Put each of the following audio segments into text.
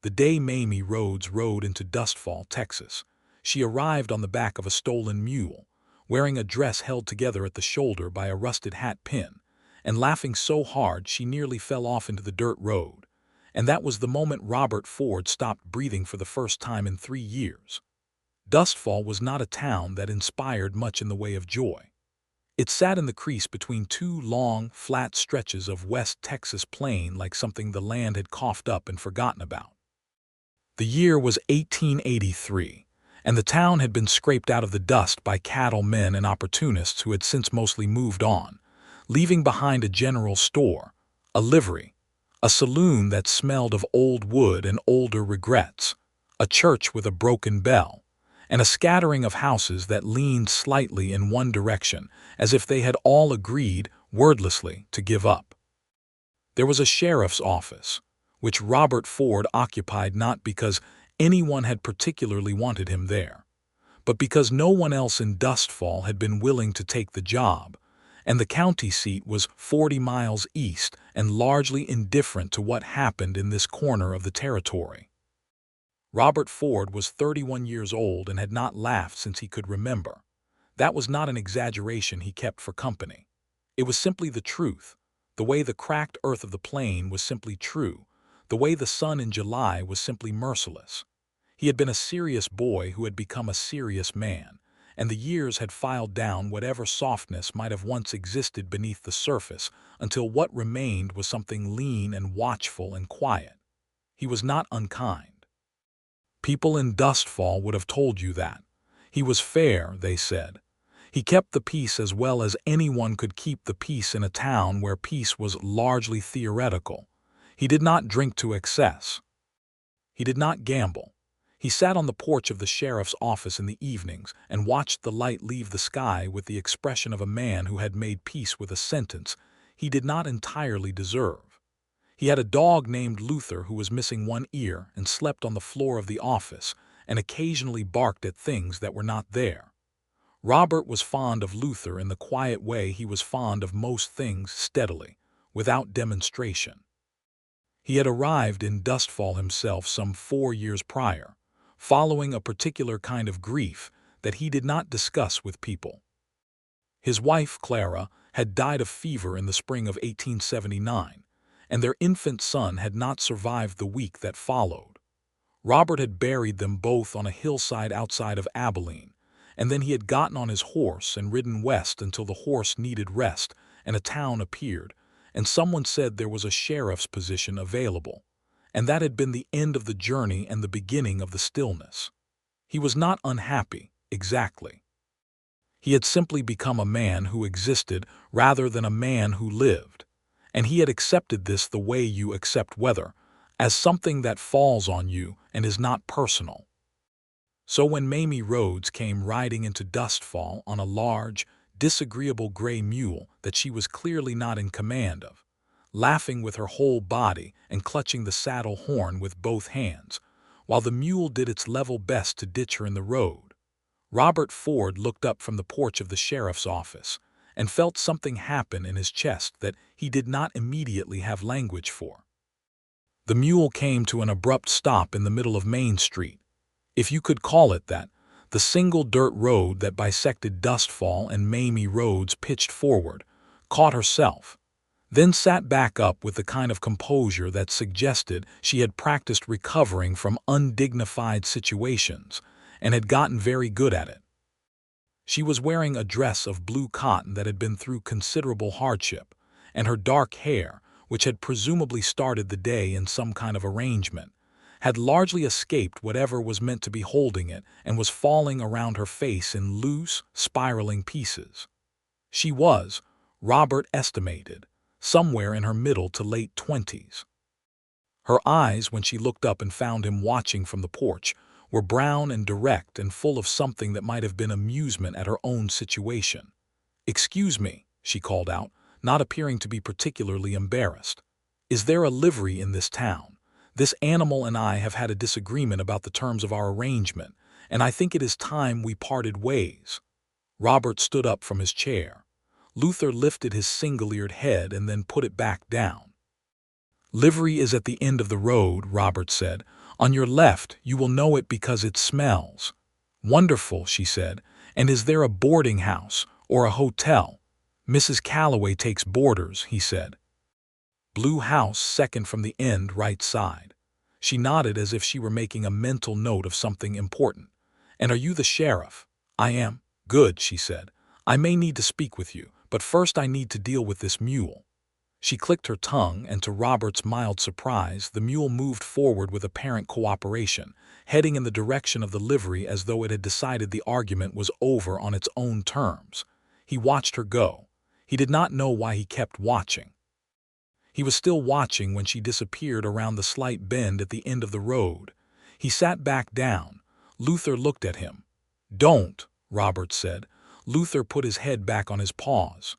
The day Mamie Rhodes rode into Dustfall, Texas, she arrived on the back of a stolen mule, wearing a dress held together at the shoulder by a rusted hat pin, and laughing so hard she nearly fell off into the dirt road. And that was the moment Robert Ford stopped breathing for the first time in 3 years. Dustfall was not a town that inspired much in the way of joy. It sat in the crease between two long, flat stretches of West Texas plain like something the land had coughed up and forgotten about. The year was 1883, and the town had been scraped out of the dust by cattlemen and opportunists who had since mostly moved on, leaving behind a general store, a livery, a saloon that smelled of old wood and older regrets, a church with a broken bell, and a scattering of houses that leaned slightly in one direction, as if they had all agreed, wordlessly, to give up. There was a sheriff's office, which Robert Ford occupied not because anyone had particularly wanted him there, but because no one else in Dustfall had been willing to take the job, and the county seat was 40 miles east and largely indifferent to what happened in this corner of the territory. Robert Ford was 31 years old and had not laughed since he could remember. That was not an exaggeration he kept for company. It was simply the truth. The way the cracked earth of the plain was simply true. The way the sun in July was simply merciless. He had been a serious boy who had become a serious man, and the years had filed down whatever softness might have once existed beneath the surface until what remained was something lean and watchful and quiet. He was not unkind. People in Dustfall would have told you that. He was fair, they said. He kept the peace as well as anyone could keep the peace in a town where peace was largely theoretical. He did not drink to excess. He did not gamble. He sat on the porch of the sheriff's office in the evenings and watched the light leave the sky with the expression of a man who had made peace with a sentence he did not entirely deserve. He had a dog named Luther who was missing one ear and slept on the floor of the office and occasionally barked at things that were not there. Robert was fond of Luther in the quiet way he was fond of most things, steadily, without demonstration. He had arrived in Dustfall himself some 4 years prior, following a particular kind of grief that he did not discuss with people. His wife, Clara, had died of fever in the spring of 1879, and their infant son had not survived the week that followed. Robert had buried them both on a hillside outside of Abilene, and then he had gotten on his horse and ridden west until the horse needed rest and a town appeared, and someone said there was a sheriff's position available, and that had been the end of the journey and the beginning of the stillness. He was not unhappy, exactly. He had simply become a man who existed rather than a man who lived, and he had accepted this the way you accept weather, as something that falls on you and is not personal. So when Mamie Rhodes came riding into Dustfall on a large, disagreeable gray mule that she was clearly not in command of, laughing with her whole body and clutching the saddle horn with both hands, while the mule did its level best to ditch her in the road, Robert Ford looked up from the porch of the sheriff's office and felt something happen in his chest that he did not immediately have language for. The mule came to an abrupt stop in the middle of Main Street, if you could call it that, the single dirt road that bisected Dustfall, and Mamie Rhodes pitched forward, caught herself, then sat back up with the kind of composure that suggested she had practiced recovering from undignified situations and had gotten very good at it. She was wearing a dress of blue cotton that had been through considerable hardship, and her dark hair, which had presumably started the day in some kind of arrangement, had largely escaped whatever was meant to be holding it and was falling around her face in loose, spiraling pieces. She was, Robert estimated, somewhere in her middle to late 20s. Her eyes, when she looked up and found him watching from the porch, were brown and direct and full of something that might have been amusement at her own situation. "Excuse me," she called out, not appearing to be particularly embarrassed. "Is there a livery in this town? This animal and I have had a disagreement about the terms of our arrangement, and I think it is time we parted ways." Robert stood up from his chair. Luther lifted his single-eared head and then put it back down. "Livery is at the end of the road," Robert said, On your left, you will know it because it smells. Wonderful, she said. And is there a boarding house or a hotel? Mrs. Calloway takes boarders, he said. Blue house, second from the end, right side. She nodded as if she were making a mental note of something important. And are you the sheriff? I am. Good, she said. I may need to speak with you, but first I need to deal with this mule. She clicked her tongue, and to Robert's mild surprise, the mule moved forward with apparent cooperation, heading in the direction of the livery as though it had decided the argument was over on its own terms. He watched her go. He did not know why he kept watching. He was still watching when she disappeared around the slight bend at the end of the road. He sat back down. Luther looked at him. Don't, Robert said. Luther put his head back on his paws.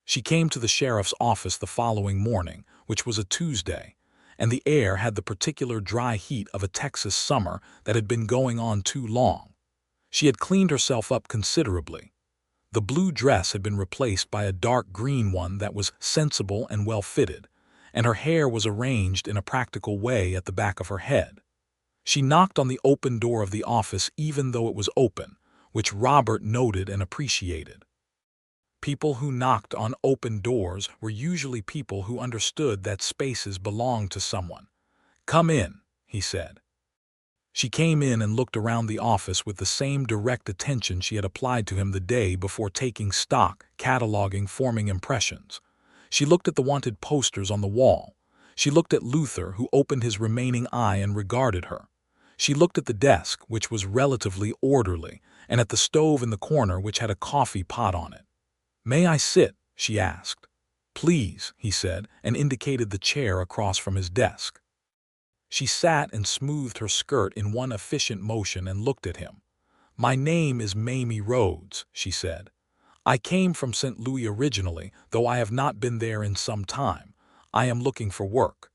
She came to the sheriff's office the following morning, which was a Tuesday, and the air had the particular dry heat of a Texas summer that had been going on too long. She had cleaned herself up considerably. The blue dress had been replaced by a dark green one that was sensible and well-fitted, and her hair was arranged in a practical way at the back of her head. She knocked on the open door of the office even though it was open, which Robert noted and appreciated. People who knocked on open doors were usually people who understood that spaces belonged to someone. Come in, he said. She came in and looked around the office with the same direct attention she had applied to him the day before, taking stock, cataloging, forming impressions. She looked at the wanted posters on the wall. She looked at Luther, who opened his remaining eye and regarded her. She looked at the desk, which was relatively orderly, and at the stove in the corner, which had a coffee pot on it. May I sit? She asked. Please, he said, and indicated the chair across from his desk. She sat and smoothed her skirt in one efficient motion and looked at him. My name is Mamie Rhodes, she said. I came from St. Louis originally, though I have not been there in some time. I am looking for work.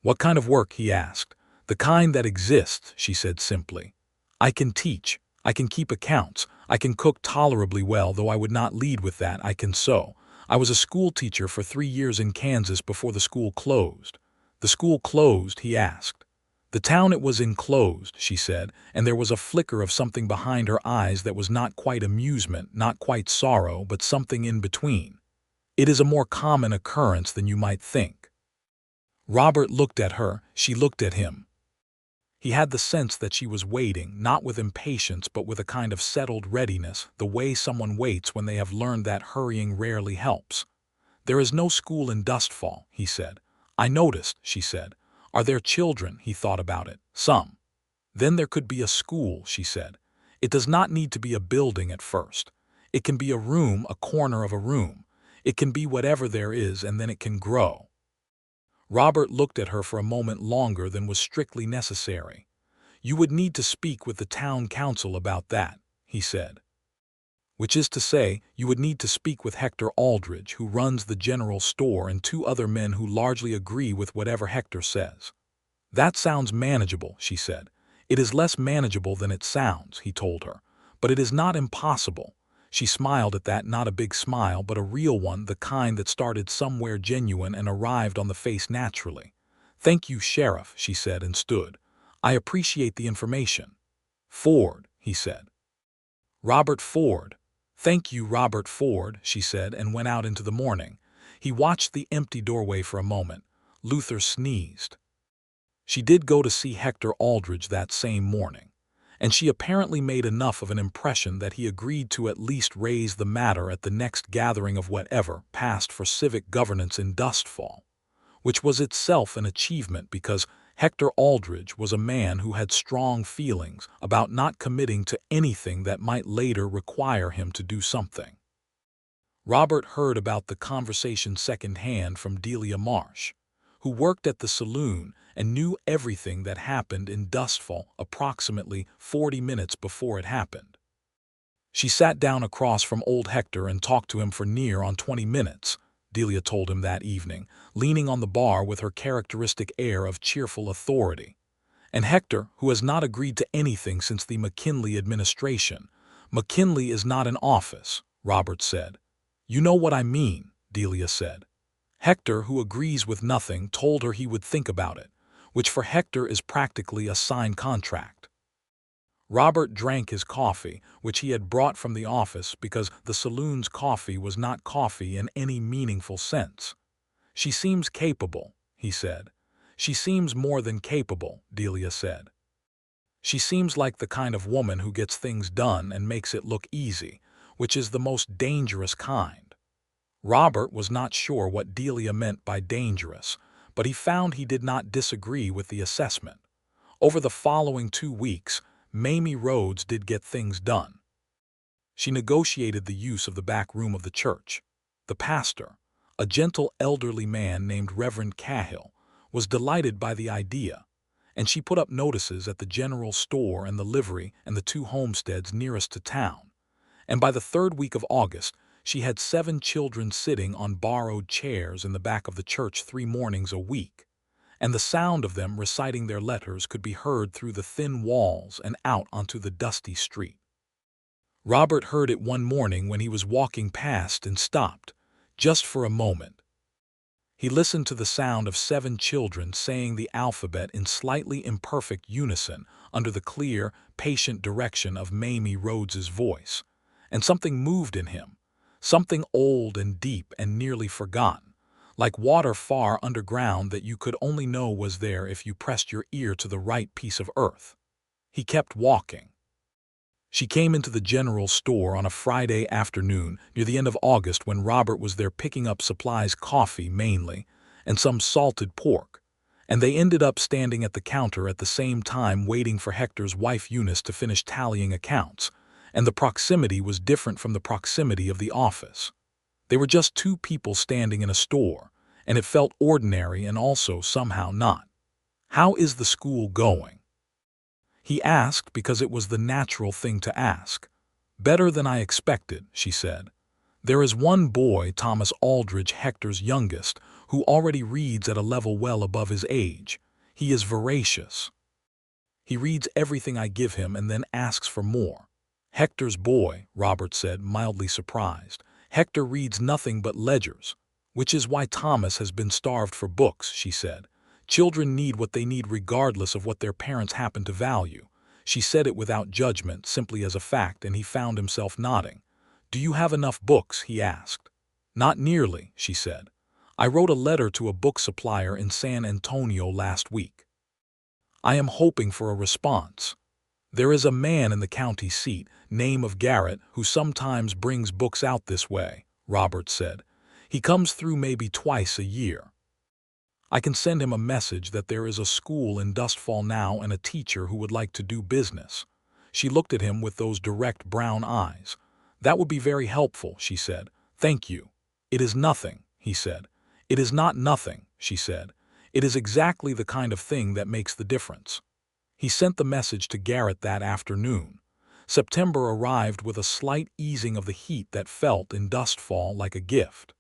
What kind of work? He asked. The kind that exists, she said simply. I can teach. I can keep accounts. I can cook tolerably well, though I would not lead with that. I can sew. I was a schoolteacher for 3 years in Kansas before the school closed. The school closed? He asked. The town it was in closed, she said, and there was a flicker of something behind her eyes that was not quite amusement, not quite sorrow, but something in between. It is a more common occurrence than you might think. Robert looked at her. She looked at him. He had the sense that she was waiting, not with impatience but with a kind of settled readiness, the way someone waits when they have learned that hurrying rarely helps. There is no school in Dustfall, he said. I noticed, she said. Are there children? He thought about it. Some. Then there could be a school, she said. It does not need to be a building at first. It can be a room, a corner of a room. It can be whatever there is, and then it can grow. Robert looked at her for a moment longer than was strictly necessary. You would need to speak with the town council about that, he said. Which is to say, you would need to speak with Hector Aldridge, who runs the general store, and 2 other men who largely agree with whatever Hector says. That sounds manageable, she said. It is less manageable than it sounds, he told her. But it is not impossible. She smiled at that, not a big smile, but a real one, the kind that started somewhere genuine and arrived on the face naturally. Thank you, Sheriff, she said, and stood. I appreciate the information. Ford, he said. Robert Ford. Thank you, Robert Ford, she said, and went out into the morning. He watched the empty doorway for a moment. Luther sneezed. She did go to see Hector Aldridge that same morning, and she apparently made enough of an impression that he agreed to at least raise the matter at the next gathering of whatever passed for civic governance in Dustfall, which was itself an achievement because Hector Aldridge was a man who had strong feelings about not committing to anything that might later require him to do something. Robert heard about the conversation secondhand from Delia Marsh, who worked at the saloon and knew everything that happened in Dustfall approximately 40 minutes before it happened. She sat down across from old Hector and talked to him for near on 20 minutes, Delia told him that evening, leaning on the bar with her characteristic air of cheerful authority. And Hector, who has not agreed to anything since the McKinley administration. McKinley is not an office, Robert said. You know what I mean, Delia said. Hector, who agrees with nothing, told her he would think about it, which for Hector is practically a signed contract. Robert drank his coffee, which he had brought from the office because the saloon's coffee was not coffee in any meaningful sense. "She seems capable," he said. "She seems more than capable," Delia said. "She seems like the kind of woman who gets things done and makes it look easy, which is the most dangerous kind." Robert was not sure what Delia meant by dangerous, but he found he did not disagree with the assessment. Over the following 2 weeks, Mamie Rhodes did get things done. She negotiated the use of the back room of the church. The pastor, a gentle elderly man named Reverend Cahill, was delighted by the idea, and she put up notices at the general store and the livery and the 2 homesteads nearest to town. And by the 3rd week of August, she had 7 children sitting on borrowed chairs in the back of the church 3 mornings a week, and the sound of them reciting their letters could be heard through the thin walls and out onto the dusty street. Robert heard it one morning when he was walking past and stopped, just for a moment. He listened to the sound of 7 children saying the alphabet in slightly imperfect unison under the clear, patient direction of Mamie Rhodes's voice, and something moved in him, something old and deep and nearly forgotten, like water far underground that you could only know was there if you pressed your ear to the right piece of earth. He kept walking. She came into the general store on a Friday afternoon near the end of August when Robert was there picking up supplies, coffee mainly, and some salted pork, and they ended up standing at the counter at the same time waiting for Hector's wife Eunice to finish tallying accounts, and the proximity was different from the proximity of the office. They were just 2 people standing in a store, and it felt ordinary and also somehow not. "How is the school going?" he asked because it was the natural thing to ask. "Better than I expected," she said. "There is one boy, Thomas Aldridge, Hector's youngest, who already reads at a level well above his age. He is voracious. He reads everything I give him and then asks for more." "Hector's boy," Robert said, mildly surprised. "Hector reads nothing but ledgers." "Which is why Thomas has been starved for books," she said. "Children need what they need regardless of what their parents happen to value." She said it without judgment, simply as a fact, and he found himself nodding. "Do you have enough books?" he asked. "Not nearly," she said. "I wrote a letter to a book supplier in San Antonio last week. I am hoping for a response. There is a man in the county seat, name of Garrett, who sometimes brings books out this way," Robert said. "He comes through maybe twice a year. I can send him a message that there is a school in Dustfall now and a teacher who would like to do business." She looked at him with those direct brown eyes. "That would be very helpful," she said. "Thank you." "It is nothing," he said. "It is not nothing," she said. "It is exactly the kind of thing that makes the difference." He sent the message to Garrett that afternoon. September arrived with a slight easing of the heat that felt in Dustfall like a gift.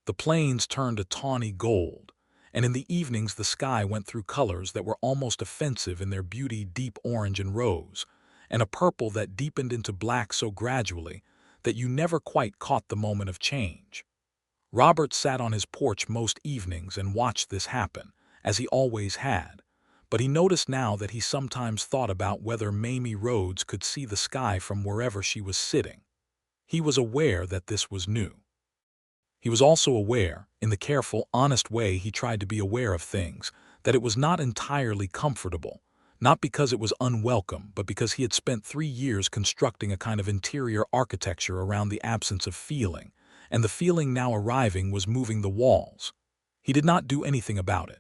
The plains turned a tawny gold, and in the evenings the sky went through colors that were almost offensive in their beauty, deep orange and rose, and a purple that deepened into black so gradually that you never quite caught the moment of change. Robert sat on his porch most evenings and watched this happen, as he always had, but he noticed now that he sometimes thought about whether Mamie Rhodes could see the sky from wherever she was sitting. He was aware that this was new. He was also aware, in the careful, honest way he tried to be aware of things, that it was not entirely comfortable, not because it was unwelcome, but because he had spent 3 years constructing a kind of interior architecture around the absence of feeling, and the feeling now arriving was moving the walls. He did not do anything about it.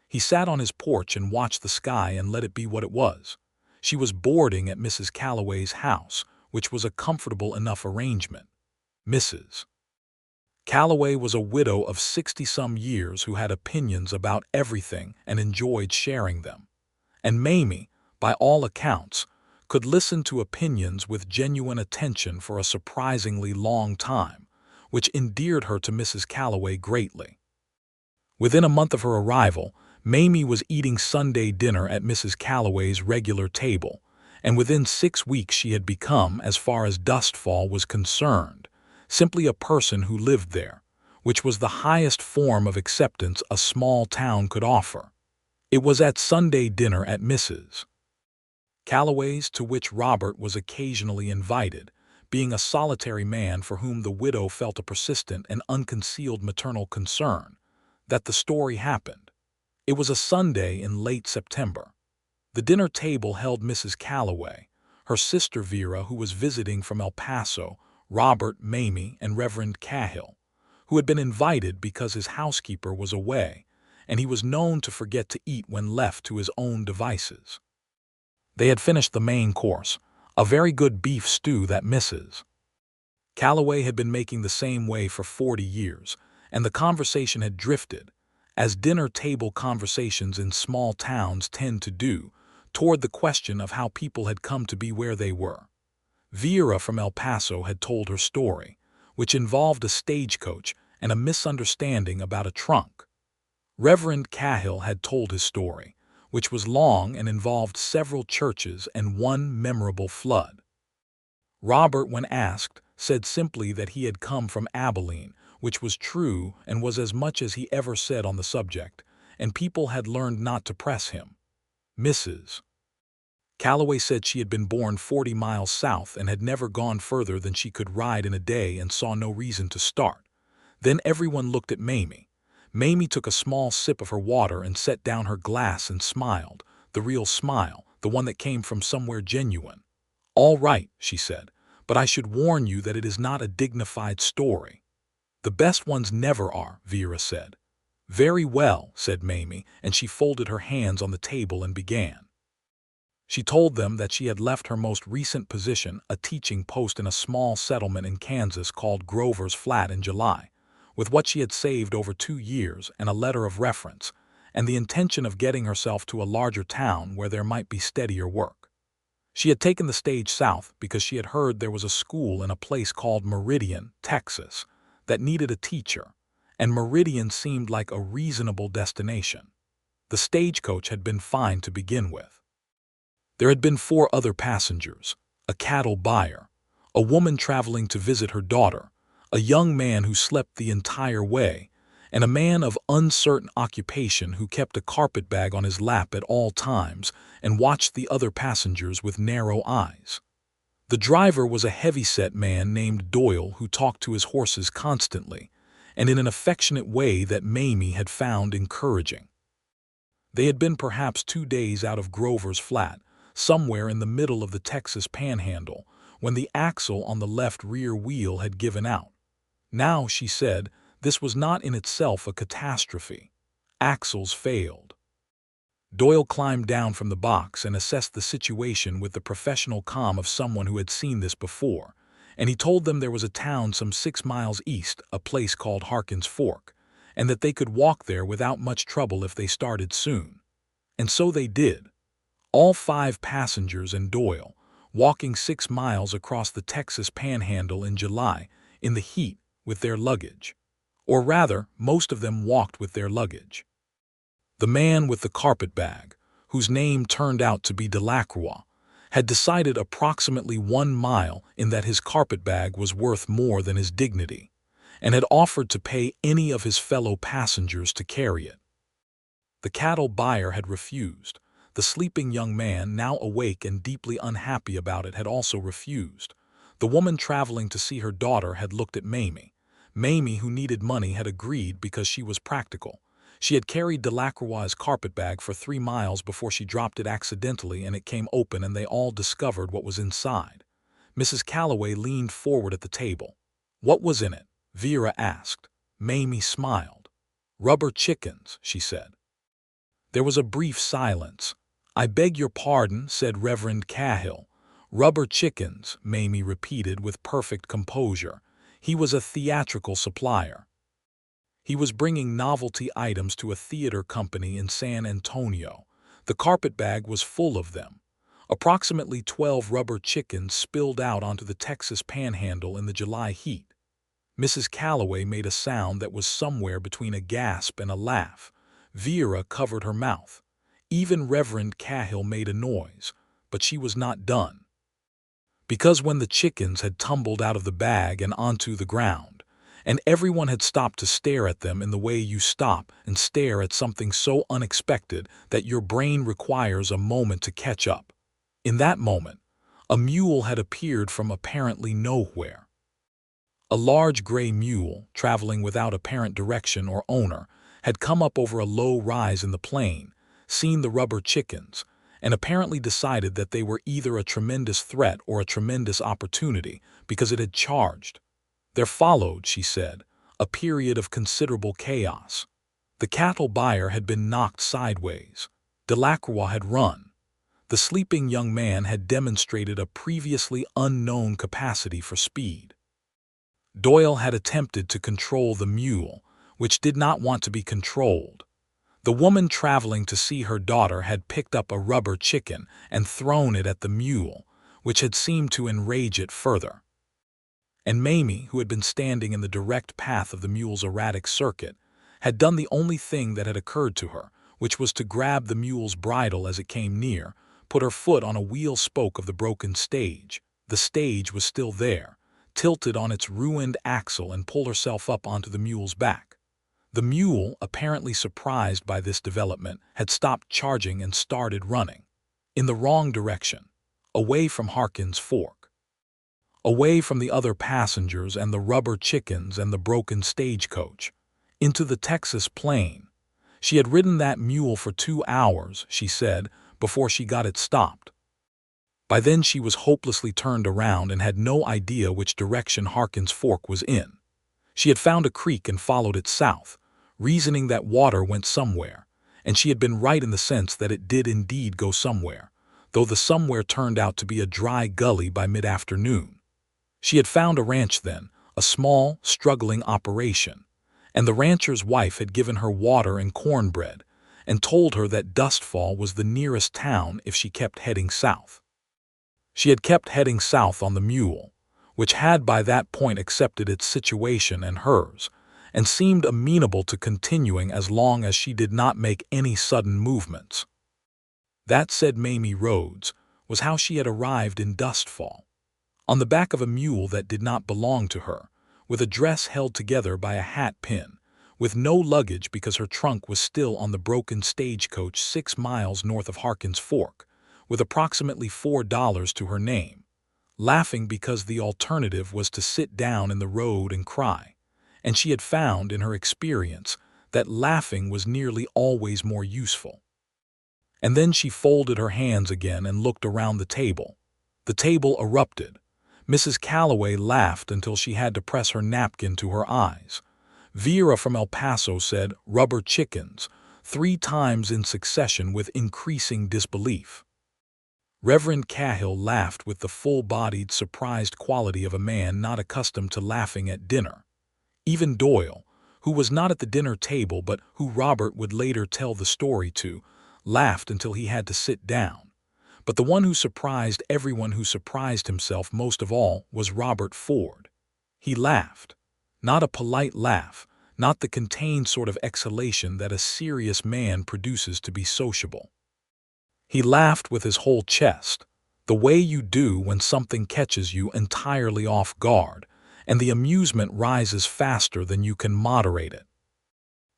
He sat on his porch and watched the sky and let it be what it was. She was boarding at Mrs. Calloway's house, which was a comfortable enough arrangement. Mrs. Calloway was a widow of 60-some years who had opinions about everything and enjoyed sharing them. And Mamie, by all accounts, could listen to opinions with genuine attention for a surprisingly long time, which endeared her to Mrs. Calloway greatly. Within a month of her arrival, Mamie was eating Sunday dinner at Mrs. Calloway's regular table, and within 6 weeks she had become, as far as Dustfall was concerned, simply a person who lived there, which was the highest form of acceptance a small town could offer. It was at Sunday dinner at Mrs. Calloway's, to which Robert was occasionally invited, being a solitary man for whom the widow felt a persistent and unconcealed maternal concern, that the story happened. It was a Sunday in late September. The dinner table held Mrs. Calloway, her sister Vera, who was visiting from El Paso, Robert, Mamie, and Reverend Cahill, who had been invited because his housekeeper was away, and he was known to forget to eat when left to his own devices. They had finished the main course, a very good beef stew that Mrs. Calloway had been making the same way for 40 years, and the conversation had drifted, as dinner-table conversations in small towns tend to do, toward the question of how people had come to be where they were. Vera from El Paso had told her story, which involved a stagecoach and a misunderstanding about a trunk. Reverend Cahill had told his story, which was long and involved several churches and one memorable flood. Robert, when asked, said simply that he had come from Abilene, which was true and was as much as he ever said on the subject, and people had learned not to press him. Mrs. Calloway said she had been born 40 miles south and had never gone further than she could ride in a day and saw no reason to start. Then everyone looked at Mamie. Mamie took a small sip of her water and set down her glass and smiled, the real smile, the one that came from somewhere genuine. "All right," she said, "but I should warn you that it is not a dignified story." "The best ones never are," Vera said. "Very well," said Mamie, and she folded her hands on the table and began. She told them that she had left her most recent position, a teaching post in a small settlement in Kansas called Grover's Flat, in July, with what she had saved over 2 years and a letter of reference, and the intention of getting herself to a larger town where there might be steadier work. She had taken the stage south because she had heard there was a school in a place called Meridian, Texas, that needed a teacher, and Meridian seemed like a reasonable destination. The stagecoach had been fine to begin with. There had been 4 other passengers, a cattle buyer, a woman traveling to visit her daughter, a young man who slept the entire way, and a man of uncertain occupation who kept a carpetbag on his lap at all times and watched the other passengers with narrow eyes. The driver was a heavy-set man named Doyle who talked to his horses constantly, and in an affectionate way that Mamie had found encouraging. They had been perhaps 2 days out of Grover's Flat, somewhere in the middle of the Texas Panhandle, when the axle on the left rear wheel had given out. Now, she said, this was not in itself a catastrophe. Axles failed. Doyle climbed down from the box and assessed the situation with the professional calm of someone who had seen this before, and he told them there was a town some 6 miles east, a place called Harkin's Fork, and that they could walk there without much trouble if they started soon. And so they did. All 5 passengers and Doyle, walking 6 miles across the Texas Panhandle in July, in the heat, with their luggage. Or rather, most of them walked with their luggage. The man with the carpetbag, whose name turned out to be Delacroix, had decided approximately 1 mile in that his carpetbag was worth more than his dignity, and had offered to pay any of his fellow passengers to carry it. The cattle buyer had refused. The sleeping young man, now awake and deeply unhappy about it, had also refused. The woman traveling to see her daughter had looked at Mamie. Mamie, who needed money, had agreed because she was practical. She had carried Delacroix's carpetbag for 3 miles before she dropped it accidentally, and it came open and they all discovered what was inside. Mrs. Calloway leaned forward at the table. "What was in it?" Vera asked. Mamie smiled. "Rubber chickens," she said. There was a brief silence. "I beg your pardon," said Reverend Cahill. "Rubber chickens," Mamie repeated with perfect composure. He was a theatrical supplier. He was bringing novelty items to a theater company in San Antonio. The carpetbag was full of them. Approximately 12 rubber chickens spilled out onto the Texas Panhandle in the July heat. Mrs. Calloway made a sound that was somewhere between a gasp and a laugh. Vera covered her mouth. Even Reverend Cahill made a noise, but she was not done. Because when the chickens had tumbled out of the bag and onto the ground, and everyone had stopped to stare at them in the way you stop and stare at something so unexpected that your brain requires a moment to catch up. In that moment, a mule had appeared from apparently nowhere. A large gray mule, traveling without apparent direction or owner, had come up over a low rise in the plain, seen the rubber chickens, and apparently decided that they were either a tremendous threat or a tremendous opportunity because it had charged. There followed, she said, a period of considerable chaos. The cattle buyer had been knocked sideways. Delacroix had run. The sleeping young man had demonstrated a previously unknown capacity for speed. Doyle had attempted to control the mule, which did not want to be controlled. The woman traveling to see her daughter had picked up a rubber chicken and thrown it at the mule, which had seemed to enrage it further. And Mamie, who had been standing in the direct path of the mule's erratic circuit, had done the only thing that had occurred to her, which was to grab the mule's bridle as it came near, put her foot on a wheel spoke of the broken stage. The stage was still there, tilted on its ruined axle, and pull herself up onto the mule's back. The mule, apparently surprised by this development, had stopped charging and started running. In the wrong direction, away from Harkins Fork. Away from the other passengers and the rubber chickens and the broken stagecoach. Into the Texas plain. She had ridden that mule for 2 hours, she said, before she got it stopped. By then she was hopelessly turned around and had no idea which direction Harkins Fork was in. She had found a creek and followed it south, reasoning that water went somewhere, and she had been right in the sense that it did indeed go somewhere, though the somewhere turned out to be a dry gully by mid-afternoon. She had found a ranch then, a small, struggling operation, and the rancher's wife had given her water and cornbread and told her that Dustfall was the nearest town if she kept heading south. She had kept heading south on the mule, which had by that point accepted its situation and hers, and seemed amenable to continuing as long as she did not make any sudden movements. That, said Mamie Rhodes, was how she had arrived in Dustfall. On the back of a mule that did not belong to her, with a dress held together by a hat pin, with no luggage because her trunk was still on the broken stagecoach 6 miles north of Harkins Fork, with approximately $4 to her name, laughing because the alternative was to sit down in the road and cry, and she had found in her experience that laughing was nearly always more useful. And then she folded her hands again and looked around the table. The table erupted. Mrs. Calloway laughed until she had to press her napkin to her eyes. Vera from El Paso said, "Rubber chickens," 3 times in succession with increasing disbelief. Reverend Cahill laughed with the full-bodied, surprised quality of a man not accustomed to laughing at dinner. Even Doyle, who was not at the dinner table but who Robert would later tell the story to, laughed until he had to sit down. But the one who surprised everyone who surprised himself most of all was Robert Ford. He laughed. Not a polite laugh, not the contained sort of exhalation that a serious man produces to be sociable. He laughed with his whole chest, the way you do when something catches you entirely off guard, and the amusement rises faster than you can moderate it.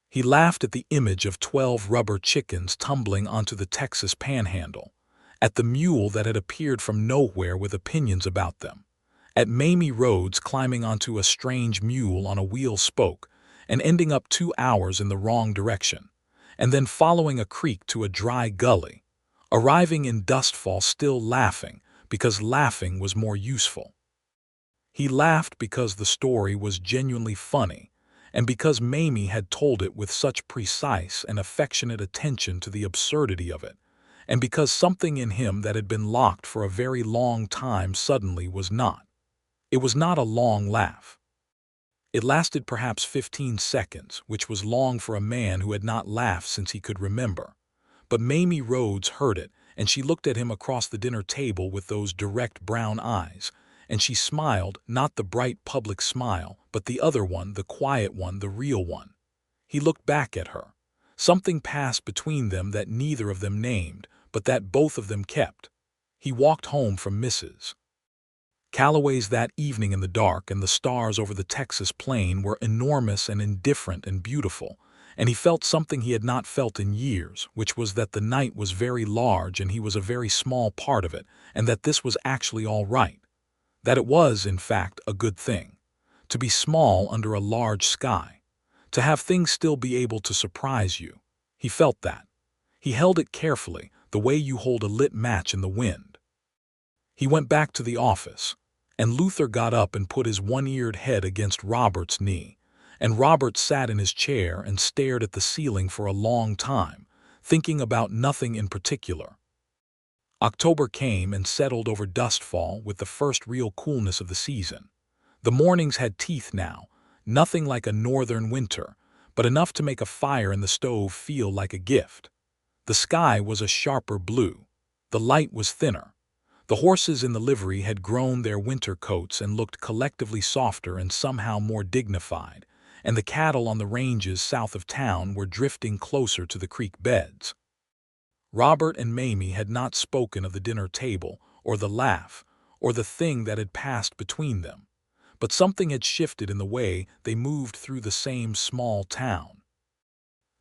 He laughed at the image of 12 rubber chickens tumbling onto the Texas panhandle, at the mule that had appeared from nowhere with opinions about them, at Mamie Rhodes climbing onto a strange mule on a wheel spoke and ending up 2 hours in the wrong direction, and then following a creek to a dry gully, arriving in Dustfall still laughing because laughing was more useful. He laughed because the story was genuinely funny, and because Mamie had told it with such precise and affectionate attention to the absurdity of it, and because something in him that had been locked for a very long time suddenly was not. It was not a long laugh. It lasted perhaps 15 seconds, which was long for a man who had not laughed since he could remember. But Mamie Rhodes heard it, and she looked at him across the dinner table with those direct brown eyes, and she smiled, not the bright public smile, but the other one, the quiet one, the real one. He looked back at her. Something passed between them that neither of them named, but that both of them kept. He walked home from Mrs. Callaway's that evening in the dark and the stars over the Texas plain were enormous and indifferent and beautiful, and he felt something he had not felt in years, which was that the night was very large and he was a very small part of it, and that this was actually all right. That it was, in fact, a good thing. To be small under a large sky. To have things still be able to surprise you. He felt that. He held it carefully, the way you hold a lit match in the wind. He went back to the office, and Luther got up and put his one-eared head against Robert's knee, and Robert sat in his chair and stared at the ceiling for a long time, thinking about nothing in particular. October came and settled over Dustfall with the first real coolness of the season. The mornings had teeth now, nothing like a northern winter, but enough to make a fire in the stove feel like a gift. The sky was a sharper blue. The light was thinner. The horses in the livery had grown their winter coats and looked collectively softer and somehow more dignified, and the cattle on the ranges south of town were drifting closer to the creek beds. Robert and Mamie had not spoken of the dinner table, or the laugh, or the thing that had passed between them, but something had shifted in the way they moved through the same small town.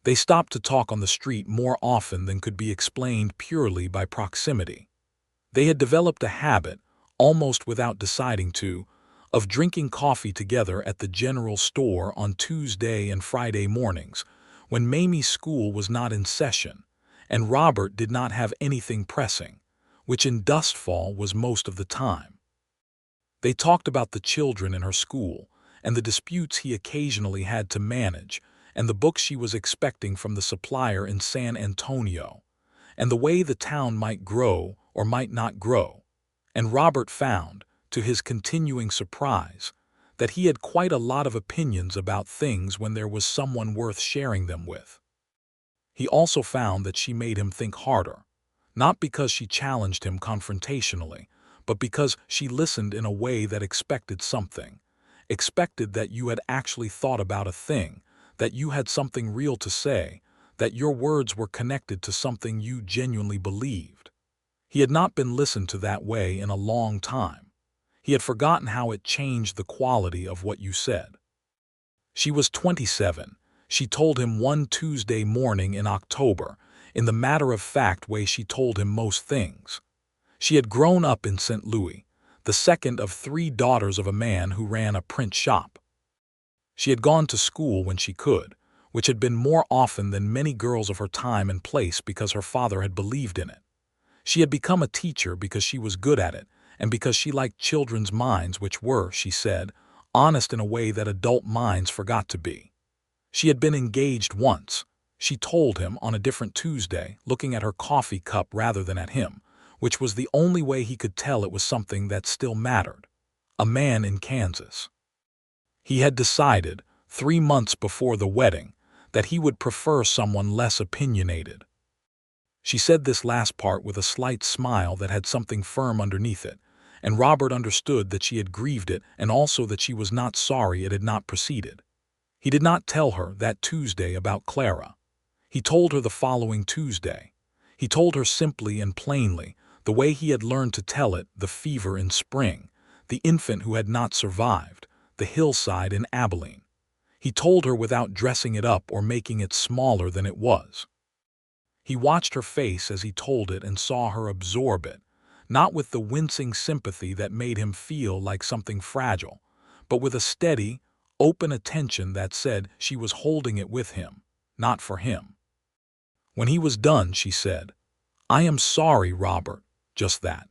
They stopped to talk on the street more often than could be explained purely by proximity. They had developed a habit, almost without deciding to, of drinking coffee together at the general store on Tuesday and Friday mornings, when Mamie's school was not in session, and Robert did not have anything pressing, which in Dustfall was most of the time. They talked about the children in her school, and the disputes he occasionally had to manage, and the books she was expecting from the supplier in San Antonio, and the way the town might grow or might not grow, and Robert found, to his continuing surprise, that he had quite a lot of opinions about things when there was someone worth sharing them with. He also found that she made him think harder, not because she challenged him confrontationally, but because she listened in a way that expected something, expected that you had actually thought about a thing, that you had something real to say, that your words were connected to something you genuinely believed. He had not been listened to that way in a long time. He had forgotten how it changed the quality of what you said. She was 27, she told him one Tuesday morning in October, in the matter-of-fact way she told him most things. She had grown up in St. Louis, the second of 3 daughters of a man who ran a print shop. She had gone to school when she could, which had been more often than many girls of her time and place because her father had believed in it. She had become a teacher because she was good at it, and because she liked children's minds which were, she said, honest in a way that adult minds forgot to be. She had been engaged once, she told him on a different Tuesday, looking at her coffee cup rather than at him, which was the only way he could tell it was something that still mattered. A man in Kansas. He had decided, 3 months before the wedding, that he would prefer someone less opinionated. She said this last part with a slight smile that had something firm underneath it, and Robert understood that she had grieved it and also that she was not sorry it had not proceeded. He did not tell her that Tuesday about Clara. He told her the following Tuesday. He told her simply and plainly, the way he had learned to tell it, the fever in spring, the infant who had not survived, the hillside in Abilene. He told her without dressing it up or making it smaller than it was. He watched her face as he told it and saw her absorb it, not with the wincing sympathy that made him feel like something fragile, but with a steady, open attention that said she was holding it with him, not for him. When he was done, she said, "I am sorry, Robert," just that.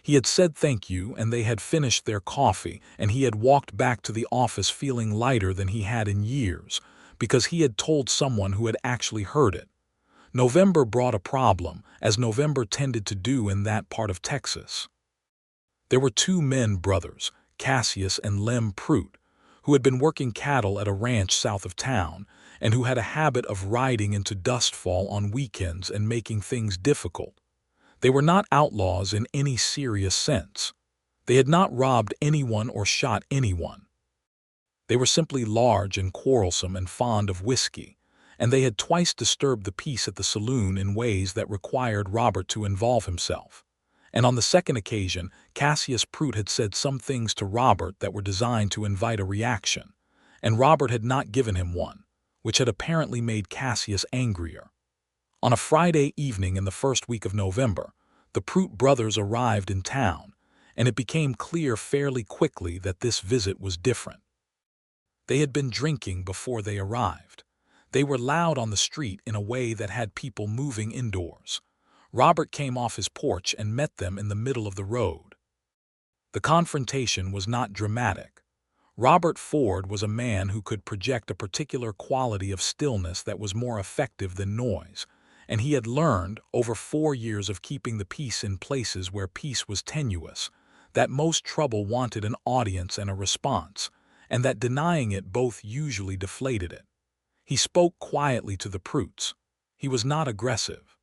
He had said thank you, and they had finished their coffee, and he had walked back to the office feeling lighter than he had in years, because he had told someone who had actually heard it. November brought a problem, as November tended to do in that part of Texas. There were 2 men brothers, Cassius and Lem Prout, who had been working cattle at a ranch south of town, and who had a habit of riding into Dustfall on weekends and making things difficult. They were not outlaws in any serious sense. They had not robbed anyone or shot anyone. They were simply large and quarrelsome and fond of whiskey, and they had twice disturbed the peace at the saloon in ways that required Robert to involve himself. And on the second occasion, Cassius Prout had said some things to Robert that were designed to invite a reaction, and Robert had not given him one, which had apparently made Cassius angrier. On a Friday evening in the first week of November, the Prout brothers arrived in town, and it became clear fairly quickly that this visit was different. They had been drinking before they arrived. They were loud on the street in a way that had people moving indoors. Robert came off his porch and met them in the middle of the road. The confrontation was not dramatic. Robert Ford was a man who could project a particular quality of stillness that was more effective than noise, and he had learned, over 4 years of keeping the peace in places where peace was tenuous, that most trouble wanted an audience and a response, and that denying it both usually deflated it. He spoke quietly to the Prouts. He was not aggressive.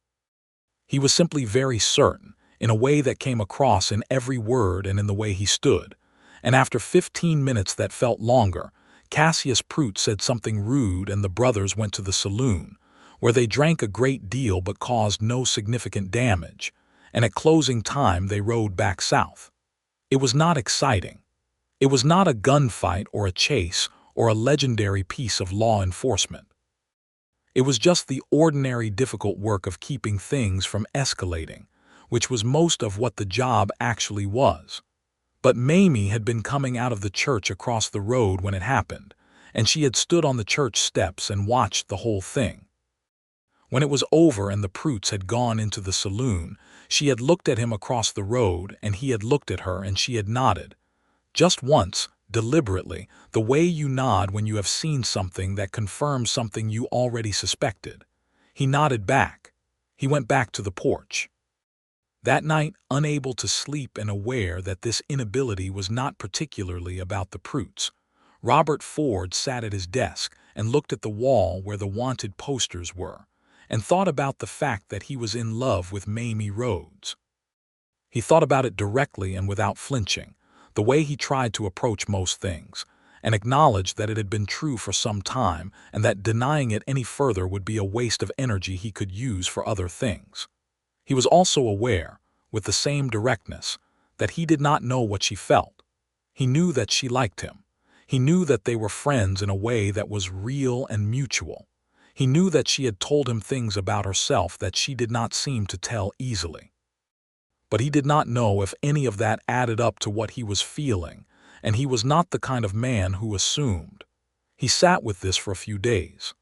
He was simply very certain, in a way that came across in every word and in the way he stood. And after 15 minutes that felt longer, Cassius Prout said something rude and the brothers went to the saloon, where they drank a great deal but caused no significant damage, and at closing time they rode back south. It was not exciting. It was not a gunfight or a chase or a legendary piece of law enforcement. It was just the ordinary difficult work of keeping things from escalating, which was most of what the job actually was. But Mamie had been coming out of the church across the road when it happened, and she had stood on the church steps and watched the whole thing. When it was over and the Prouts had gone into the saloon, she had looked at him across the road and he had looked at her and she had nodded. Just once, deliberately, the way you nod when you have seen something that confirms something you already suspected. He nodded back. He went back to the porch. That night, unable to sleep and aware that this inability was not particularly about the Prouts, Robert Ford sat at his desk and looked at the wall where the wanted posters were, and thought about the fact that he was in love with Mamie Rhodes. He thought about it directly and without flinching, the way he tried to approach most things, and acknowledged that it had been true for some time and that denying it any further would be a waste of energy he could use for other things. He was also aware, with the same directness, that he did not know what she felt. He knew that she liked him. He knew that they were friends in a way that was real and mutual. He knew that she had told him things about herself that she did not seem to tell easily. But he did not know if any of that added up to what he was feeling, and he was not the kind of man who assumed. He sat with this for a few days.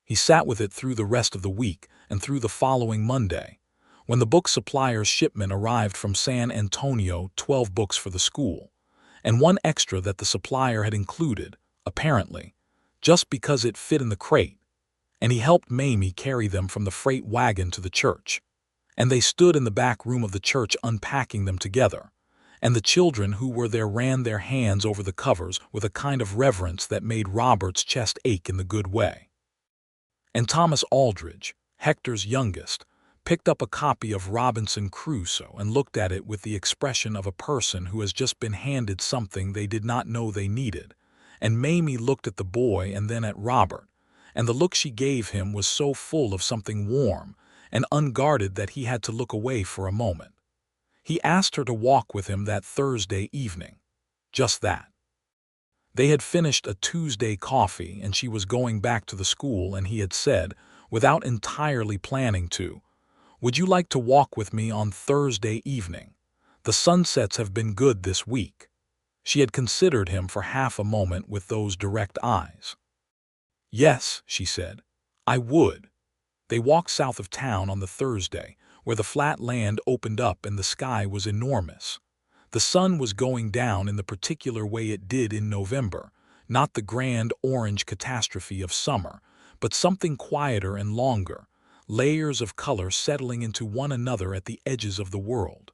He sat with it through the rest of the week and through the following Monday, when the book supplier's shipment arrived from San Antonio, 12 books for the school, and one extra that the supplier had included, apparently, just because it fit in the crate, and he helped Mamie carry them from the freight wagon to the church. And they stood in the back room of the church unpacking them together, and the children who were there ran their hands over the covers with a kind of reverence that made Robert's chest ache in the good way. And Thomas Aldridge, Hector's youngest, picked up a copy of Robinson Crusoe and looked at it with the expression of a person who has just been handed something they did not know they needed, and Mamie looked at the boy and then at Robert, and the look she gave him was so full of something warm and unguarded that he had to look away for a moment. He asked her to walk with him that Thursday evening. Just that. They had finished a Tuesday coffee and she was going back to the school, and he had said, without entirely planning to, "Would you like to walk with me on Thursday evening? The sunsets have been good this week." She had considered him for half a moment with those direct eyes. "Yes," she said, "I would." They walked south of town on the Thursday, where the flat land opened up and the sky was enormous. The sun was going down in the particular way it did in November, not the grand orange catastrophe of summer, but something quieter and longer, layers of color settling into one another at the edges of the world.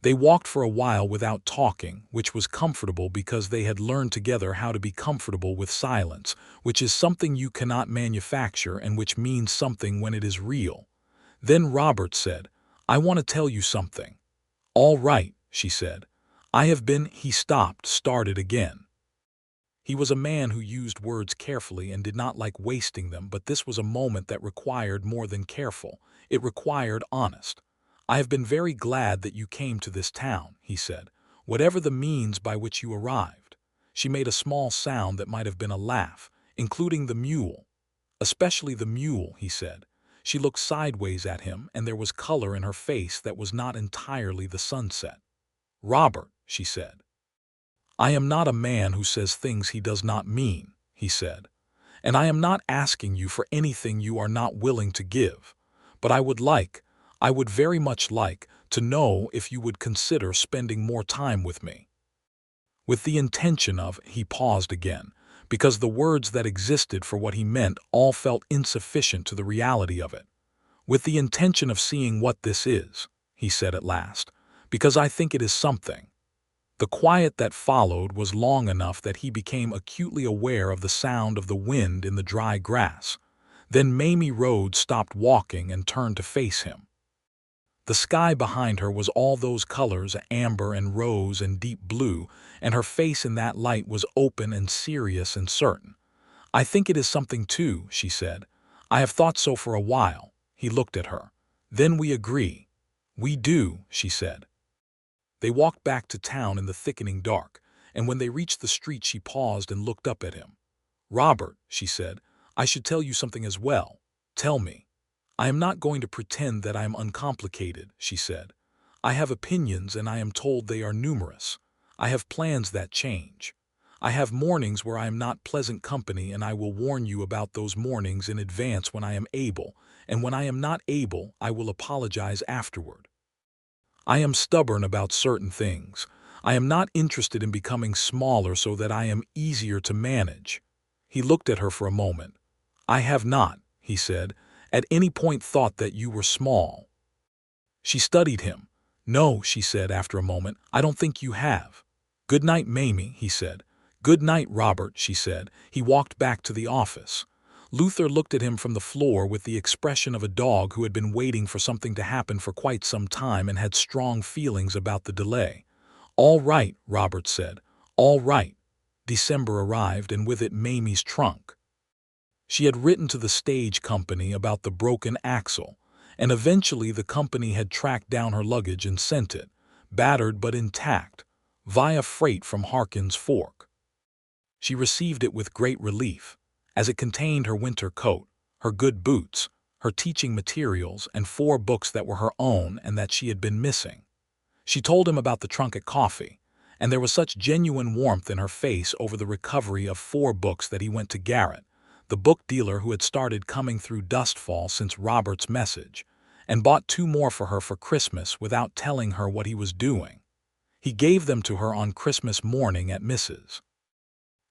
They walked for a while without talking, which was comfortable because they had learned together how to be comfortable with silence, which is something you cannot manufacture and which means something when it is real. Then Robert said, "I want to tell you something." "All right," she said. He started again. He was a man who used words carefully and did not like wasting them, but this was a moment that required more than careful. It required honest. "I have been very glad that you came to this town," he said, "whatever the means by which you arrived." She made a small sound that might have been a laugh, including the mule. "Especially the mule," he said. She looked sideways at him, and there was color in her face that was not entirely the sunset. "Robert," she said. "I am not a man who says things he does not mean," he said. "And I am not asking you for anything you are not willing to give. But I would very much like, to know if you would consider spending more time with me." With the intention of, he paused again, because the words that existed for what he meant all felt insufficient to the reality of it. "With the intention of seeing what this is," he said at last, "because I think it is something." The quiet that followed was long enough that he became acutely aware of the sound of the wind in the dry grass. Then Mamie Rhodes stopped walking and turned to face him. The sky behind her was all those colors, amber and rose and deep blue, and her face in that light was open and serious and certain. "I think it is something too," she said. "I have thought so for a while." He looked at her. "Then we agree." "We do," she said. They walked back to town in the thickening dark, and when they reached the street she paused and looked up at him. "Robert," she said, "I should tell you something as well. Tell me." "I am not going to pretend that I am uncomplicated," she said. "I have opinions, and I am told they are numerous. I have plans that change. I have mornings where I am not pleasant company, and I will warn you about those mornings in advance when I am able, and when I am not able, I will apologize afterward. I am stubborn about certain things. I am not interested in becoming smaller so that I am easier to manage." He looked at her for a moment. "I have not," he said, "at any point thought that you were small." She studied him. "No," she said after a moment, "I don't think you have." "Good night, Mamie," he said. "Good night, Robert," she said. He walked back to the office. Luther looked at him from the floor with the expression of a dog who had been waiting for something to happen for quite some time and had strong feelings about the delay. "All right," Robert said. "All right." December arrived, and with it Mamie's trunk. She had written to the stage company about the broken axle, and eventually the company had tracked down her luggage and sent it, battered but intact, via freight from Harkin's Fork. She received it with great relief, as it contained her winter coat, her good boots, her teaching materials, and 4 books that were her own and that she had been missing. She told him about the trunk at coffee, and there was such genuine warmth in her face over the recovery of 4 books that he went to Garrett, the book dealer who had started coming through Dustfall since Robert's message, and bought 2 more for her for Christmas without telling her what he was doing. He gave them to her on Christmas morning at Mrs.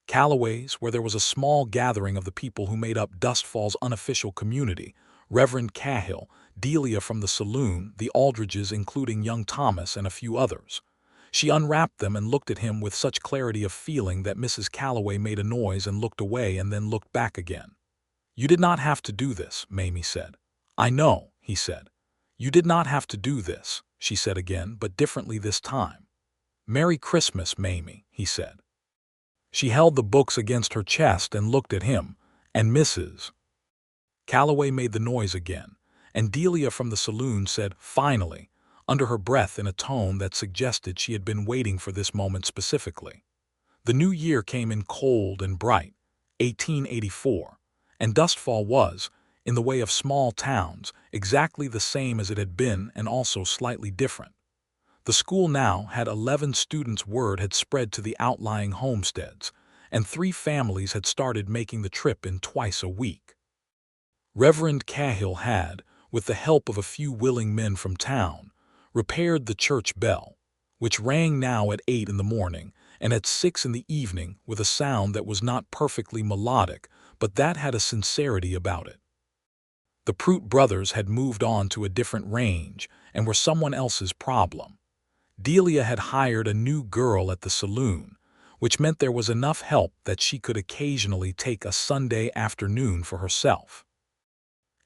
Calloway's, where there was a small gathering of the people who made up Dustfall's unofficial community: Reverend Cahill, Delia from the saloon, the Aldridges including young Thomas, and a few others. She unwrapped them and looked at him with such clarity of feeling that Mrs. Calloway made a noise and looked away and then looked back again. "You did not have to do this," Mamie said. "I know," he said. "You did not have to do this," she said again, but differently this time. "Merry Christmas, Mamie," he said. She held the books against her chest and looked at him, and Mrs. Calloway made the noise again, and Delia from the saloon said, "Finally," under her breath in a tone that suggested she had been waiting for this moment specifically. The new year came in cold and bright, 1884, and Dustfall was, in the way of small towns, exactly the same as it had been and also slightly different. The school now had 11 students. Word had spread to the outlying homesteads, and 3 families had started making the trip in twice a week. Reverend Cahill had, with the help of a few willing men from town, repaired the church bell, which rang now at 8 in the morning and at 6 in the evening with a sound that was not perfectly melodic, but that had a sincerity about it. The Prout brothers had moved on to a different range and were someone else's problem. Delia had hired a new girl at the saloon, which meant there was enough help that she could occasionally take a Sunday afternoon for herself.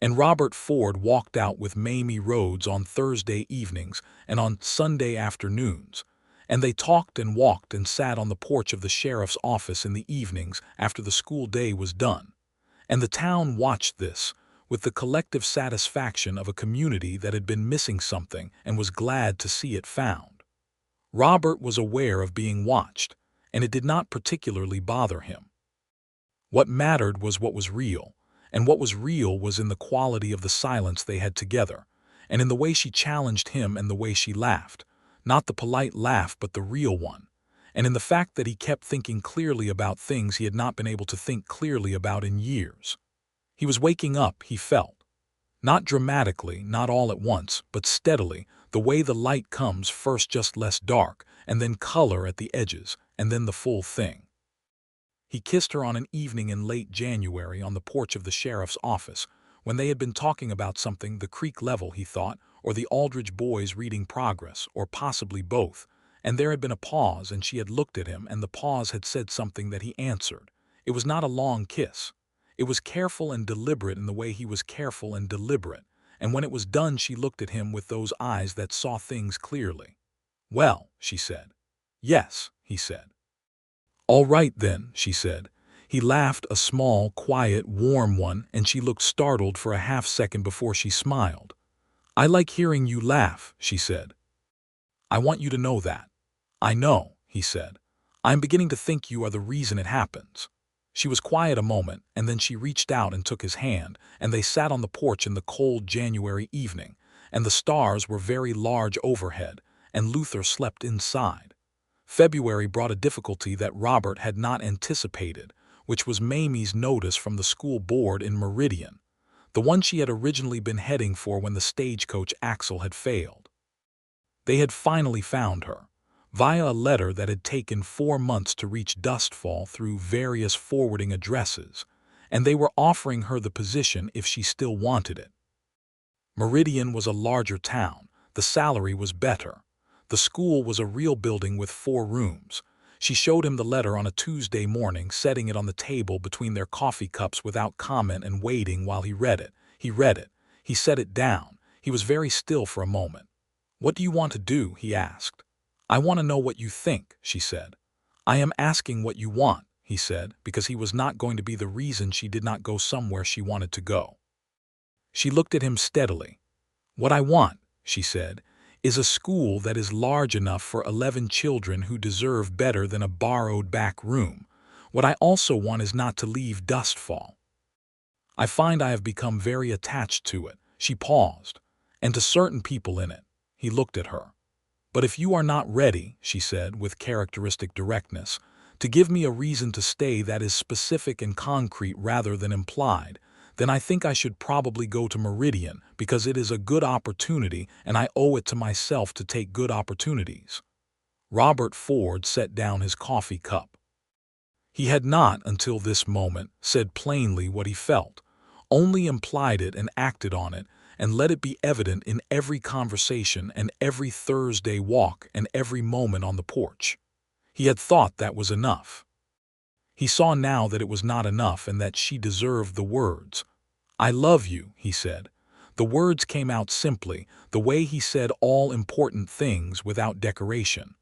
And Robert Ford walked out with Mamie Rhodes on Thursday evenings and on Sunday afternoons, and they talked and walked and sat on the porch of the sheriff's office in the evenings after the school day was done. And the town watched this, with the collective satisfaction of a community that had been missing something and was glad to see it found. Robert was aware of being watched, and it did not particularly bother him. What mattered was what was real, and what was real was in the quality of the silence they had together, and in the way she challenged him and the way she laughed, not the polite laugh but the real one, and in the fact that he kept thinking clearly about things he had not been able to think clearly about in years. He was waking up, he felt. Not dramatically, not all at once, but steadily, the way the light comes first just less dark, and then color at the edges, and then the full thing. He kissed her on an evening in late January on the porch of the sheriff's office, when they had been talking about something, the creek level, he thought, or the Aldridge boys reading progress, or possibly both, and there had been a pause and she had looked at him and the pause had said something that he answered. It was not a long kiss. It was careful and deliberate in the way he was careful and deliberate, and when it was done she looked at him with those eyes that saw things clearly. "Well," she said. "Yes," he said. "All right then," she said. He laughed, a small, quiet, warm one, and she looked startled for a half-second before she smiled. "I like hearing you laugh," she said. "I want you to know that." "I know," he said. "I'm beginning to think you are the reason it happens." She was quiet a moment, and then she reached out and took his hand, and they sat on the porch in the cold January evening, and the stars were very large overhead, and Luther slept inside. February brought a difficulty that Robert had not anticipated, which was Mamie's notice from the school board in Meridian, the one she had originally been heading for when the stagecoach axle had failed. They had finally found her, via a letter that had taken 4 months to reach Dustfall through various forwarding addresses, and they were offering her the position if she still wanted it. Meridian was a larger town, the salary was better. The school was a real building with 4 rooms. She showed him the letter on a Tuesday morning, setting it on the table between their coffee cups without comment and waiting while he read it. He read it. He set it down. He was very still for a moment. "What do you want to do?" he asked. "I want to know what you think," she said. "I am asking what you want," he said, because he was not going to be the reason she did not go somewhere she wanted to go. She looked at him steadily. "What I want," she said, "is a school that is large enough for 11 children who deserve better than a borrowed back room. What I also want is not to leave Dustfall. I find I have become very attached to it." She paused. "And to certain people in it." He looked at her. "But if you are not ready," she said with characteristic directness, "to give me a reason to stay that is specific and concrete rather than implied, then I think I should probably go to Meridian because it is a good opportunity and I owe it to myself to take good opportunities." Robert Ford set down his coffee cup. He had not, until this moment, said plainly what he felt, only implied it and acted on it, and let it be evident in every conversation and every Thursday walk and every moment on the porch. He had thought that was enough. He saw now that it was not enough and that she deserved the words. "I love you," he said. The words came out simply, the way he said all important things without decoration.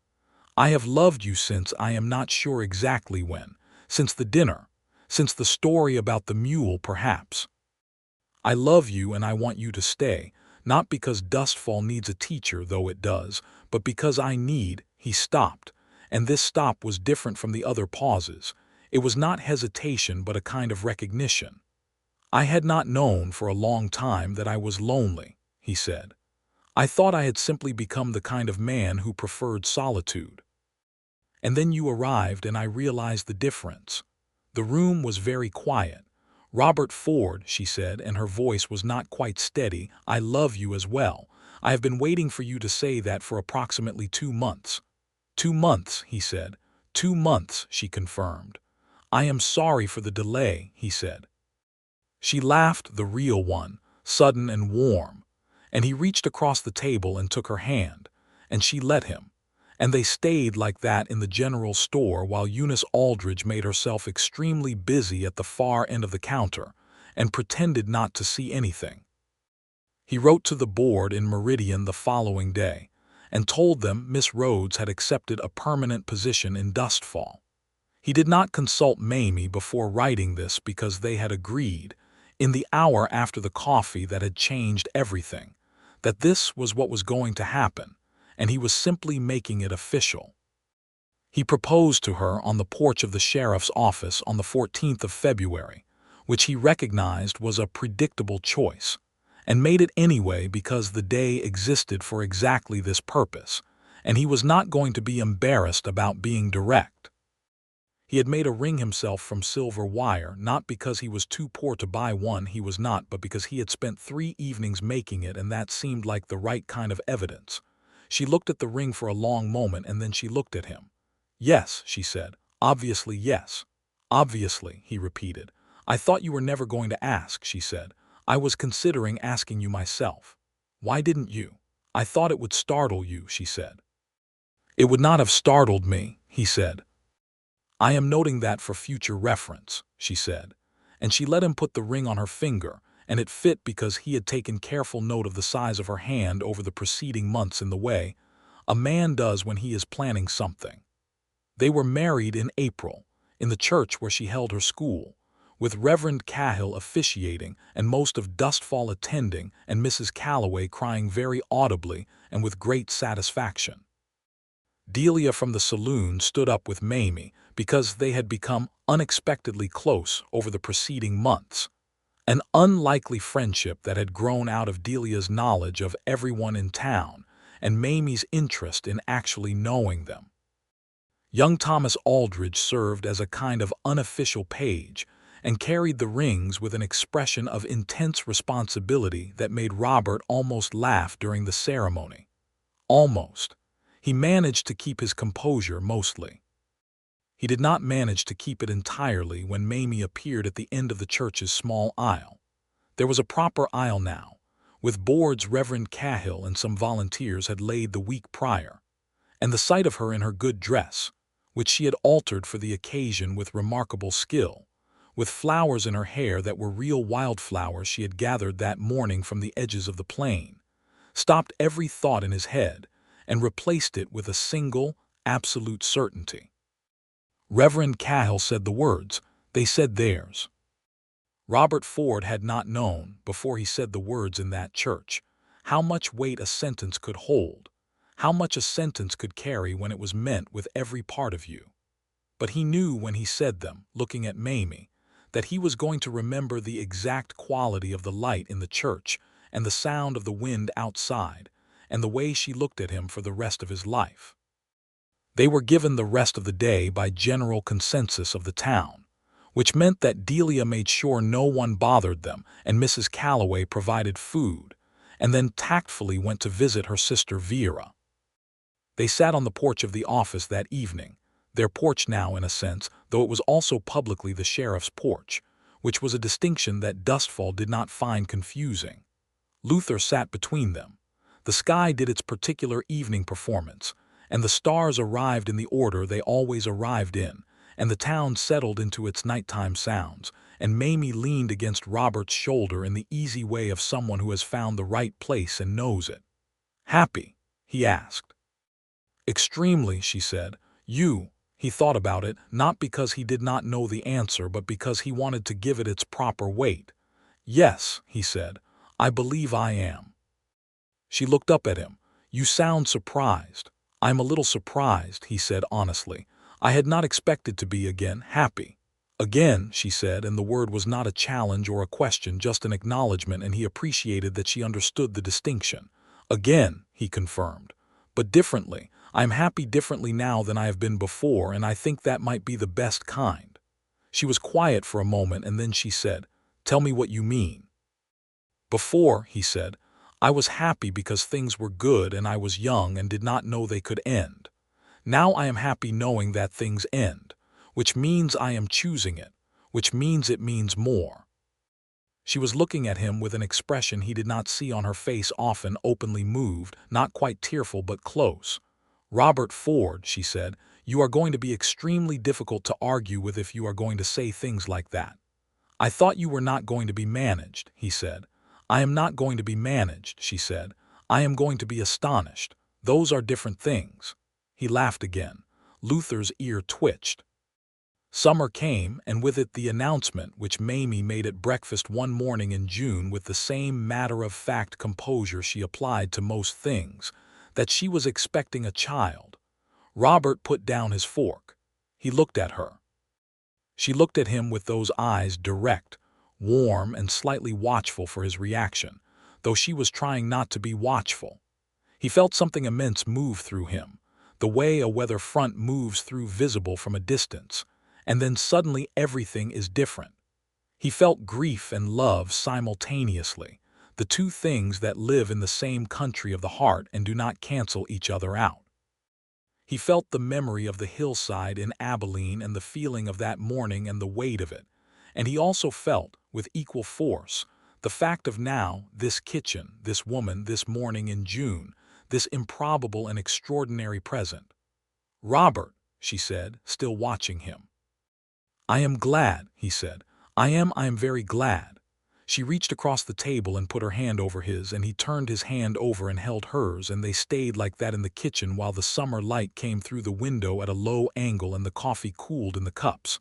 "I have loved you since I am not sure exactly when, since the dinner, since the story about the mule perhaps. I love you and I want you to stay, not because Dustfall needs a teacher, though it does, but because I need—" He stopped, and this stop was different from the other pauses. It was not hesitation but a kind of recognition. "I had not known for a long time that I was lonely," he said. "I thought I had simply become the kind of man who preferred solitude. And then you arrived and I realized the difference." The room was very quiet. "Robert Ford," she said, and her voice was not quite steady, "I love you as well. I have been waiting for you to say that for approximately 2 months. 2 months, he said. 2 months, she confirmed. "I am sorry for the delay," he said. She laughed, the real one, sudden and warm, and he reached across the table and took her hand, and she let him, and they stayed like that in the general store while Eunice Aldridge made herself extremely busy at the far end of the counter and pretended not to see anything. He wrote to the board in Meridian the following day and told them Miss Rhodes had accepted a permanent position in Dustfall. He did not consult Mamie before writing this because they had agreed, in the hour after the coffee that had changed everything, that this was what was going to happen, and he was simply making it official. He proposed to her on the porch of the sheriff's office on the 14th of February, which he recognized was a predictable choice, and made it anyway because the day existed for exactly this purpose, and he was not going to be embarrassed about being direct. He had made a ring himself from silver wire, not because he was too poor to buy one, he was not, but because he had spent 3 evenings making it, and that seemed like the right kind of evidence. She looked at the ring for a long moment, and then she looked at him. "Yes," she said. "Obviously, yes." "Obviously," he repeated. "I thought you were never going to ask," she said. "I was considering asking you myself." "Why didn't you?" "I thought it would startle you," she said. "It would not have startled me," he said. "I am noting that for future reference," she said, and she let him put the ring on her finger, and it fit because he had taken careful note of the size of her hand over the preceding months in the way a man does when he is planning something. They were married in April, in the church where she held her school, with Reverend Cahill officiating and most of Dustfall attending, and Mrs. Calloway crying very audibly and with great satisfaction. Delia from the saloon stood up with Mamie because they had become unexpectedly close over the preceding months, an unlikely friendship that had grown out of Delia's knowledge of everyone in town and Mamie's interest in actually knowing them. Young Thomas Aldridge served as a kind of unofficial page and carried the rings with an expression of intense responsibility that made Robert almost laugh during the ceremony. Almost. He managed to keep his composure mostly. He did not manage to keep it entirely when Mamie appeared at the end of the church's small aisle. There was a proper aisle now, with boards Reverend Cahill and some volunteers had laid the week prior, and the sight of her in her good dress, which she had altered for the occasion with remarkable skill, with flowers in her hair that were real wildflowers she had gathered that morning from the edges of the plain, stopped every thought in his head and replaced it with a single, absolute certainty. Reverend Cahill said the words, they said theirs. Robert Ford had not known, before he said the words in that church, how much weight a sentence could hold, how much a sentence could carry when it was meant with every part of you. But he knew when he said them, looking at Mamie, that he was going to remember the exact quality of the light in the church and the sound of the wind outside, and the way she looked at him for the rest of his life. They were given the rest of the day by general consensus of the town, which meant that Delia made sure no one bothered them and Mrs. Calloway provided food, and then tactfully went to visit her sister Vera. They sat on the porch of the office that evening, their porch now in a sense, though it was also publicly the sheriff's porch, which was a distinction that Dustfall did not find confusing. Luther sat between them. The sky did its particular evening performance, and the stars arrived in the order they always arrived in, and the town settled into its nighttime sounds, and Mamie leaned against Robert's shoulder in the easy way of someone who has found the right place and knows it. "Happy?" he asked. "Extremely," she said. He thought about it, not because he did not know the answer, but because he wanted to give it its proper weight. "Yes," he said, "I believe I am." She looked up at him. "You sound surprised." "I'm a little surprised," he said honestly. "I had not expected to be again happy." "Again," she said, and the word was not a challenge or a question, just an acknowledgement, and he appreciated that she understood the distinction. "Again," he confirmed. "But differently. I am happy differently now than I have been before, and I think that might be the best kind." She was quiet for a moment, and then she said, "Tell me what you mean." "Before," he said, "I was happy because things were good and I was young and did not know they could end. Now I am happy knowing that things end, which means I am choosing it, which means it means more." She was looking at him with an expression he did not see on her face often, openly moved, not quite tearful but close. "Robert Ford," she said, "you are going to be extremely difficult to argue with if you are going to say things like that." "I thought you were not going to be managed," he said. "I am not going to be managed," she said. "I am going to be astonished. Those are different things." He laughed again. Luther's ear twitched. Summer came, and with it the announcement which Mamie made at breakfast one morning in June with the same matter-of-fact composure she applied to most things, that she was expecting a child. Robert put down his fork. He looked at her. She looked at him with those eyes direct, warm, and slightly watchful for his reaction, though she was trying not to be watchful. He felt something immense move through him, the way a weather front moves through visible from a distance, and then suddenly everything is different. He felt grief and love simultaneously, the two things that live in the same country of the heart and do not cancel each other out. He felt the memory of the hillside in Abilene and the feeling of that morning and the weight of it, and he also felt, with equal force, the fact of now, this kitchen, this woman, this morning in June, this improbable and extraordinary present. "Robert," she said, still watching him. "I am glad," he said. I am very glad." She reached across the table and put her hand over his, and he turned his hand over and held hers, and they stayed like that in the kitchen while the summer light came through the window at a low angle and the coffee cooled in the cups.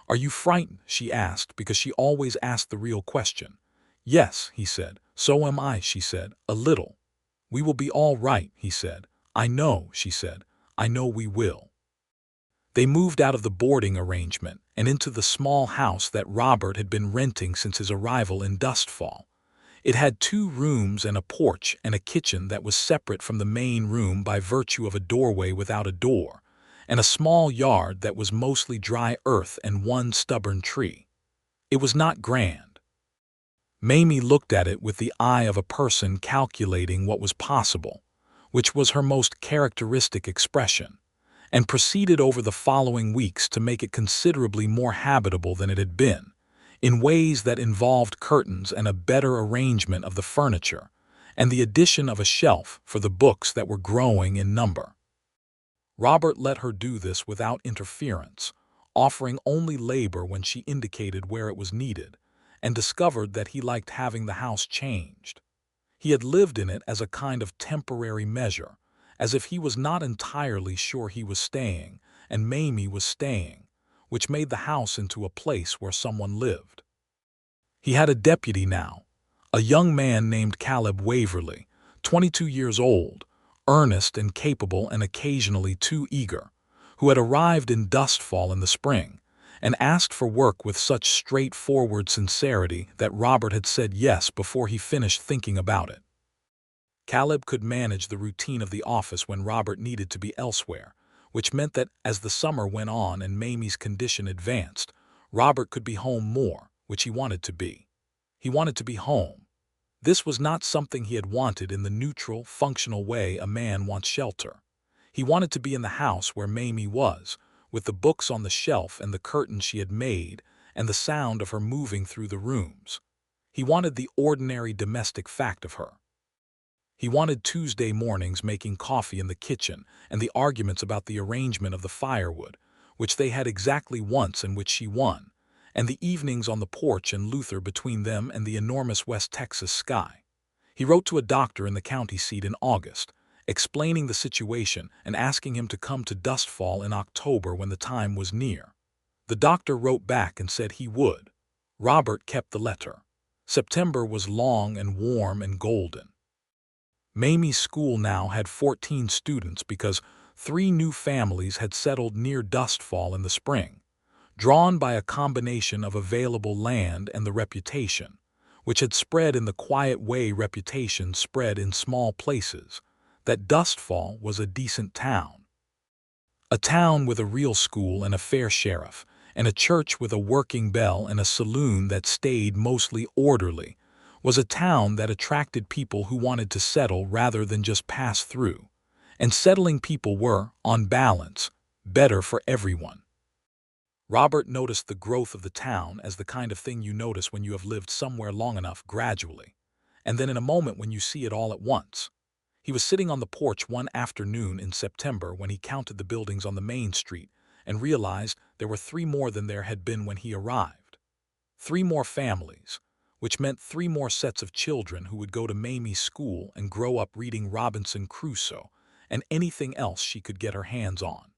"Are you frightened?" she asked, because she always asked the real question. "Yes," he said. "So am I," she said. "A little." "We will be all right," he said. "I know," she said. "I know we will." They moved out of the boarding arrangement and into the small house that Robert had been renting since his arrival in Dustfall. It had 2 rooms and a porch and a kitchen that was separate from the main room by virtue of a doorway without a door, and a small yard that was mostly dry earth and one stubborn tree. It was not grand. Mamie looked at it with the eye of a person calculating what was possible, which was her most characteristic expression, and proceeded over the following weeks to make it considerably more habitable than it had been, in ways that involved curtains and a better arrangement of the furniture, and the addition of a shelf for the books that were growing in number. Robert let her do this without interference, offering only labor when she indicated where it was needed, and discovered that he liked having the house changed. He had lived in it as a kind of temporary measure, as if he was not entirely sure he was staying, and Mamie was staying, which made the house into a place where someone lived. He had a deputy now, a young man named Caleb Waverly, 22 years old, earnest and capable and occasionally too eager, who had arrived in Dustfall in the spring, and asked for work with such straightforward sincerity that Robert had said yes before he finished thinking about it. Caleb could manage the routine of the office when Robert needed to be elsewhere, which meant that as the summer went on and Mamie's condition advanced, Robert could be home more, which he wanted to be. He wanted to be home. This was not something he had wanted in the neutral, functional way a man wants shelter. He wanted to be in the house where Mamie was, with the books on the shelf and the curtains she had made, and the sound of her moving through the rooms. He wanted the ordinary domestic fact of her. He wanted Tuesday mornings making coffee in the kitchen and the arguments about the arrangement of the firewood, which they had exactly once and which she won, and the evenings on the porch and Luther between them and the enormous West Texas sky. He wrote to a doctor in the county seat in August, explaining the situation and asking him to come to Dustfall in October when the time was near. The doctor wrote back and said he would. Robert kept the letter. September was long and warm and golden. Mamie's school now had 14 students because 3 new families had settled near Dustfall in the spring, drawn by a combination of available land and the reputation, which had spread in the quiet way reputations spread in small places, that Dustfall was a decent town. A town with a real school and a fair sheriff, and a church with a working bell and a saloon that stayed mostly orderly, was a town that attracted people who wanted to settle rather than just pass through, and settling people were, on balance, better for everyone. Robert noticed the growth of the town as the kind of thing you notice when you have lived somewhere long enough gradually, and then in a moment when you see it all at once. He was sitting on the porch one afternoon in September when he counted the buildings on the main street and realized there were 3 more than there had been when he arrived. 3 more families, which meant 3 more sets of children who would go to Mamie's school and grow up reading Robinson Crusoe and anything else she could get her hands on.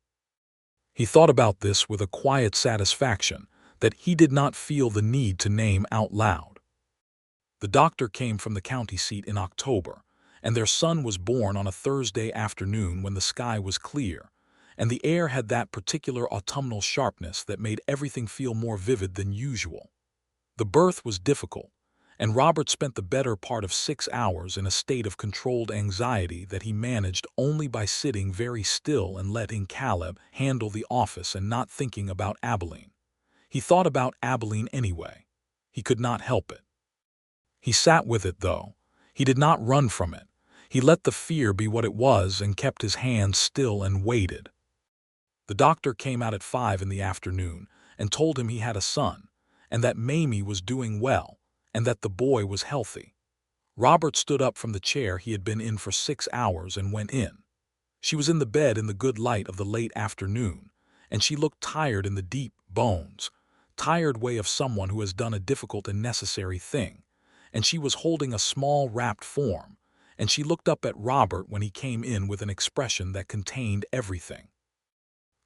He thought about this with a quiet satisfaction that he did not feel the need to name out loud. The doctor came from the county seat in October, and their son was born on a Thursday afternoon when the sky was clear, and the air had that particular autumnal sharpness that made everything feel more vivid than usual. The birth was difficult, and Robert spent the better part of 6 hours in a state of controlled anxiety that he managed only by sitting very still and letting Caleb handle the office and not thinking about Abilene. He thought about Abilene anyway. He could not help it. He sat with it, though. He did not run from it. He let the fear be what it was and kept his hands still and waited. The doctor came out at 5 in the afternoon and told him he had a son, and that Mamie was doing well, and that the boy was healthy. Robert stood up from the chair he had been in for 6 hours and went in. She was in the bed in the good light of the late afternoon, and she looked tired in the deep bones, tired way of someone who has done a difficult and necessary thing, and she was holding a small wrapped form, and she looked up at Robert when he came in with an expression that contained everything.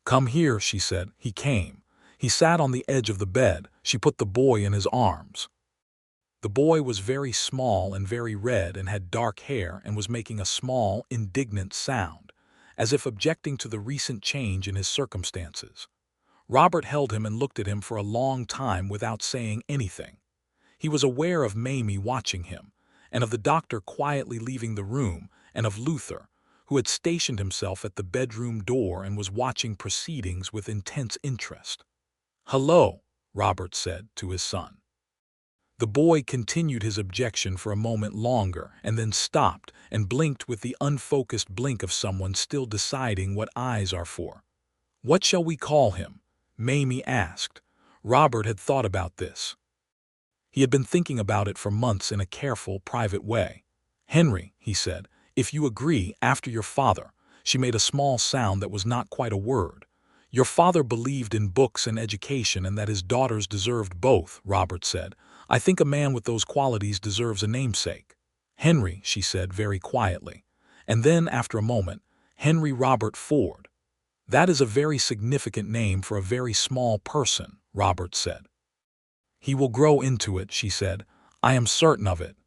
"Come here," she said. He came. He sat on the edge of the bed. She put the boy in his arms. The boy was very small and very red and had dark hair and was making a small, indignant sound, as if objecting to the recent change in his circumstances. Robert held him and looked at him for a long time without saying anything. He was aware of Mamie watching him, and of the doctor quietly leaving the room, and of Luther, who had stationed himself at the bedroom door and was watching proceedings with intense interest. "Hello," Robert said to his son. The boy continued his objection for a moment longer and then stopped and blinked with the unfocused blink of someone still deciding what eyes are for. "What shall we call him?" Mamie asked. Robert had thought about this. He had been thinking about it for months in a careful, private way. "Henry," he said, "if you agree, after your father." She made a small sound that was not quite a word. "Your father believed in books and education and that his daughters deserved both," Robert said. "I think a man with those qualities deserves a namesake." "Henry," she said very quietly. And then, after a moment, "Henry Robert Ford." "That is a very significant name for a very small person," Robert said. "He will grow into it," she said. "I am certain of it."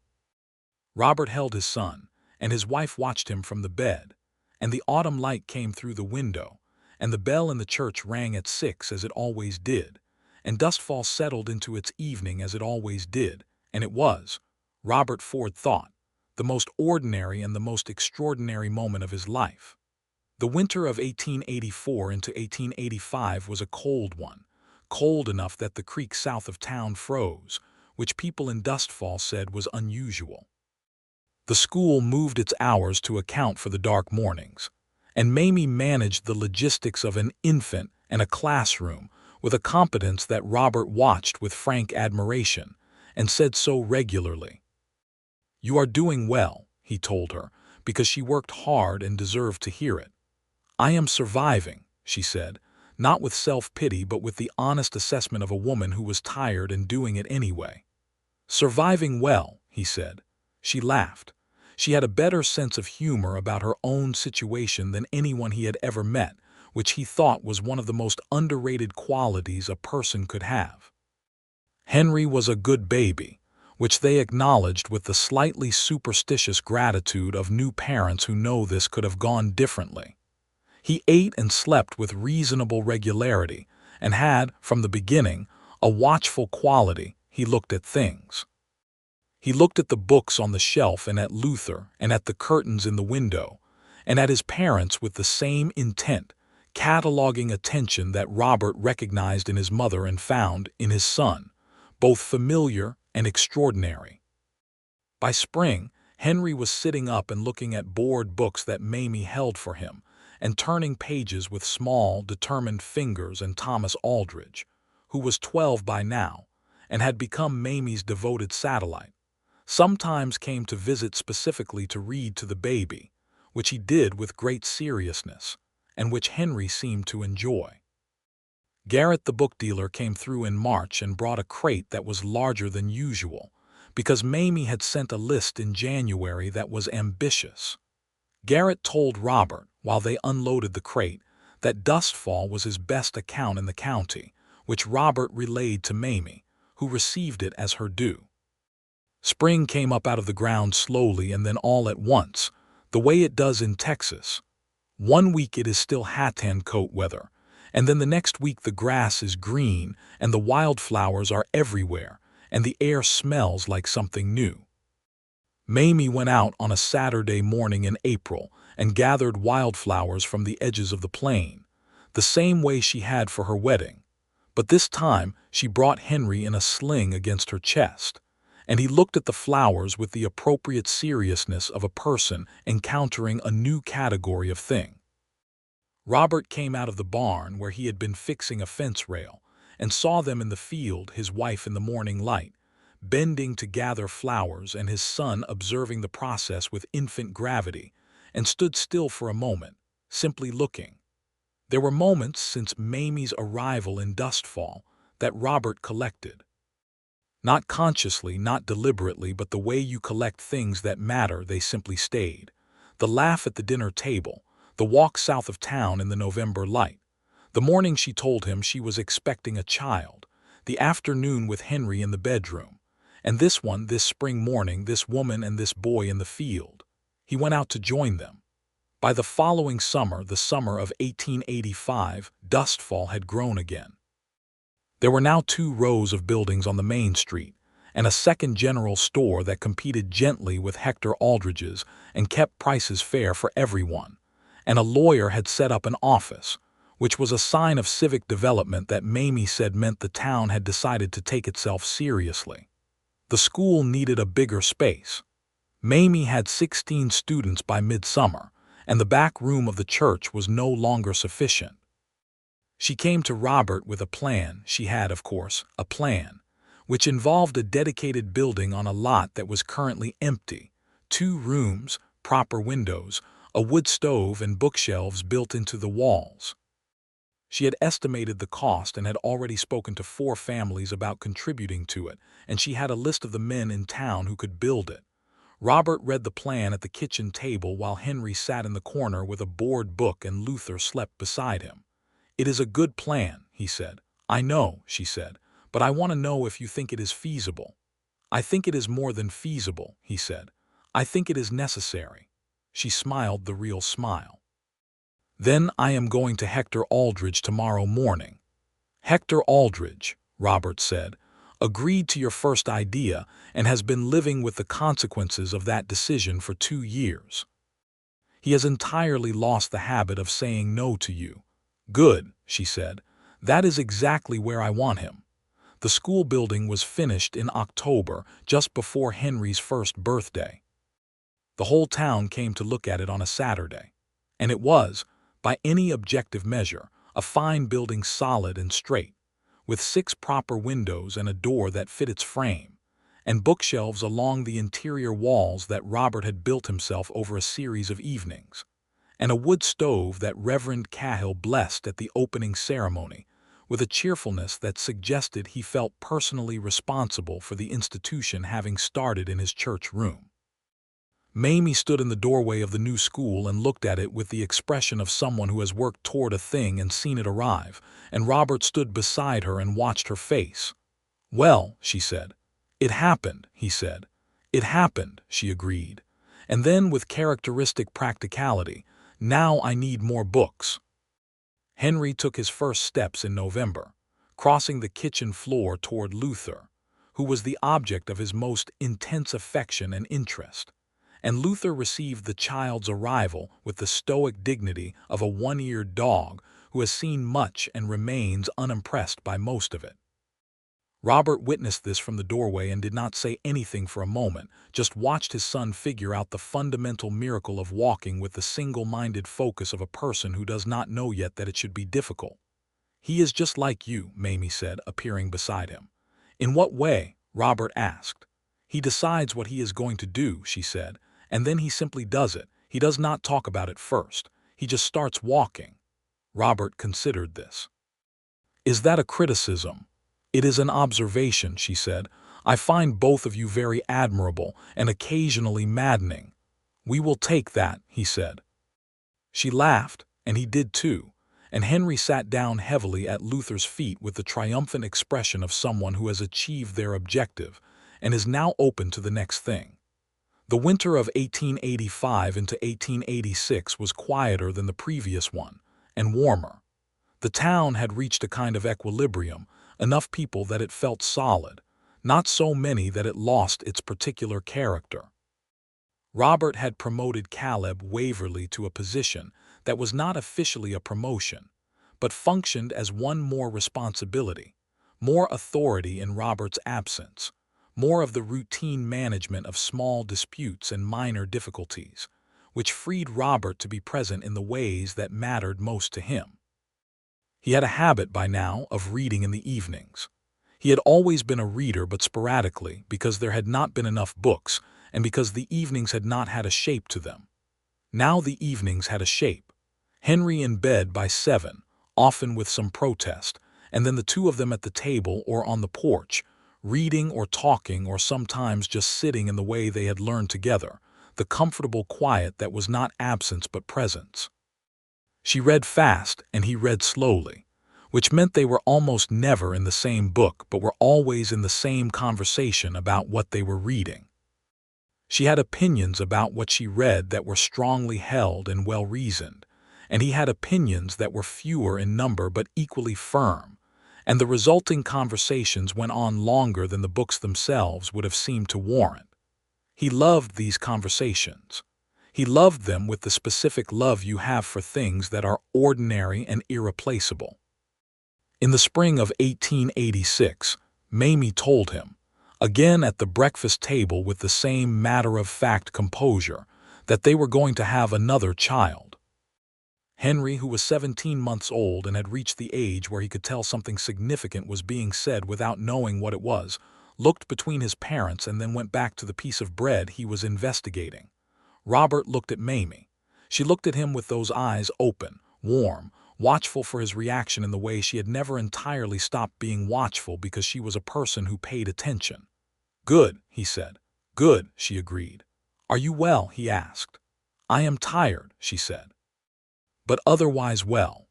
Robert held his son, and his wife watched him from the bed, and the autumn light came through the window, and the bell in the church rang at 6 as it always did, and Dustfall settled into its evening as it always did, and it was, Robert Ford thought, the most ordinary and the most extraordinary moment of his life. The winter of 1884 into 1885 was a cold one, cold enough that the creek south of town froze, which people in Dustfall said was unusual. The school moved its hours to account for the dark mornings, and Mamie managed the logistics of an infant and a classroom with a competence that Robert watched with frank admiration and said so regularly. "You are doing well," he told her, because she worked hard and deserved to hear it. "I am surviving," she said, not with self-pity but with the honest assessment of a woman who was tired and doing it anyway. "Surviving well," he said. She laughed. She had a better sense of humor about her own situation than anyone he had ever met, which he thought was one of the most underrated qualities a person could have. Henry was a good baby, which they acknowledged with the slightly superstitious gratitude of new parents who know this could have gone differently. He ate and slept with reasonable regularity and had, from the beginning, a watchful quality. He looked at things. He looked at the books on the shelf and at Luther and at the curtains in the window and at his parents with the same intent, cataloging attention that Robert recognized in his mother and found in his son, both familiar and extraordinary. By spring, Henry was sitting up and looking at board books that Mamie held for him, and turning pages with small, determined fingers, and Thomas Aldridge, who was 12 by now, and had become Mamie's devoted satellite, sometimes came to visit specifically to read to the baby, which he did with great seriousness, and which Henry seemed to enjoy. Garrett the book dealer came through in March and brought a crate that was larger than usual, because Mamie had sent a list in January that was ambitious. Garrett told Robert, while they unloaded the crate, that Dustfall was his best account in the county, which Robert relayed to Mamie, who received it as her due. Spring came up out of the ground slowly and then all at once, the way it does in Texas. One week it is still hat-tan coat weather, and then the next week the grass is green and the wildflowers are everywhere, and the air smells like something new. Mamie went out on a Saturday morning in April and gathered wildflowers from the edges of the plain, the same way she had for her wedding. But this time she brought Henry in a sling against her chest, and he looked at the flowers with the appropriate seriousness of a person encountering a new category of thing. Robert came out of the barn where he had been fixing a fence rail and saw them in the field, his wife in the morning light, bending to gather flowers, and his son observing the process with infant gravity, and stood still for a moment, simply looking. There were moments since Mamie's arrival in Dustfall that Robert collected. Not consciously, not deliberately, but the way you collect things that matter, they simply stayed. The laugh at the dinner table, the walk south of town in the November light, the morning she told him she was expecting a child, the afternoon with Henry in the bedroom, and this one, this spring morning, this woman and this boy in the field. He went out to join them. By the following summer, the summer of 1885, Dustfall had grown again. There were now 2 rows of buildings on the main street, and a second general store that competed gently with Hector Aldridge's and kept prices fair for everyone, and a lawyer had set up an office, which was a sign of civic development that Mamie said meant the town had decided to take itself seriously. The school needed a bigger space. Mamie had 16 students by midsummer, and the back room of the church was no longer sufficient. She came to Robert with a plan. She had, of course, a plan, which involved a dedicated building on a lot that was currently empty, 2 rooms, proper windows, a wood stove, and bookshelves built into the walls. She had estimated the cost and had already spoken to 4 families about contributing to it, and she had a list of the men in town who could build it. Robert read the plan at the kitchen table while Henry sat in the corner with a board book and Luther slept beside him. "It is a good plan," he said. "I know," she said, "but I want to know if you think it is feasible." "I think it is more than feasible," he said. "I think it is necessary." She smiled the real smile. "Then I am going to Hector Aldridge tomorrow morning." "Hector Aldridge," Robert said, "agreed to your first idea and has been living with the consequences of that decision for 2 years. He has entirely lost the habit of saying no to you." "Good," she said. "That is exactly where I want him." The school building was finished in October, just before Henry's first birthday. The whole town came to look at it on a Saturday, and it was, by any objective measure, a fine building, solid and straight, with 6 proper windows and a door that fit its frame, and bookshelves along the interior walls that Robert had built himself over a series of evenings, and a wood stove that Reverend Cahill blessed at the opening ceremony, with a cheerfulness that suggested he felt personally responsible for the institution having started in his church room. Mamie stood in the doorway of the new school and looked at it with the expression of someone who has worked toward a thing and seen it arrive, and Robert stood beside her and watched her face. "Well," she said. "It happened," he said. "It happened," she agreed. And then, with characteristic practicality, "Now I need more books." Henry took his first steps in November, crossing the kitchen floor toward Luther, who was the object of his most intense affection and interest. And Luther received the child's arrival with the stoic dignity of a one-eared dog who has seen much and remains unimpressed by most of it. Robert witnessed this from the doorway and did not say anything for a moment, just watched his son figure out the fundamental miracle of walking with the single-minded focus of a person who does not know yet that it should be difficult. "He is just like you," Mamie said, appearing beside him. "In what way?" Robert asked. "He decides what he is going to do," she said, "and then he simply does it. He does not talk about it first. He just starts walking." Robert considered this. "Is that a criticism?" "It is an observation," she said. "I find both of you very admirable and occasionally maddening." "We will take that," he said. She laughed, and he did too, and Henry sat down heavily at Luther's feet with the triumphant expression of someone who has achieved their objective and is now open to the next thing. The winter of 1885 into 1886 was quieter than the previous one, and warmer. The town had reached a kind of equilibrium, enough people that it felt solid, not so many that it lost its particular character. Robert had promoted Caleb Waverley to a position that was not officially a promotion, but functioned as one more responsibility, more authority in Robert's absence, more of the routine management of small disputes and minor difficulties, which freed Robert to be present in the ways that mattered most to him. He had a habit by now of reading in the evenings. He had always been a reader, but sporadically, because there had not been enough books and because the evenings had not had a shape to them. Now the evenings had a shape. Henry in bed by 7, often with some protest, and then the two of them at the table or on the porch, reading or talking or sometimes just sitting in the way they had learned together, the comfortable quiet that was not absence but presence. She read fast and he read slowly, which meant they were almost never in the same book but were always in the same conversation about what they were reading. She had opinions about what she read that were strongly held and well-reasoned, and he had opinions that were fewer in number but equally firm, and the resulting conversations went on longer than the books themselves would have seemed to warrant. He loved these conversations. He loved them with the specific love you have for things that are ordinary and irreplaceable. In the spring of 1886, Mamie told him, again at the breakfast table with the same matter-of-fact composure, that they were going to have another child. Henry, who was 17 months old and had reached the age where he could tell something significant was being said without knowing what it was, looked between his parents and then went back to the piece of bread he was investigating. Robert looked at Mamie. She looked at him with those eyes open, warm, watchful for his reaction in the way she had never entirely stopped being watchful because she was a person who paid attention. "Good," he said. "Good," she agreed. "Are you well?" he asked. "I am tired," she said. "But otherwise well."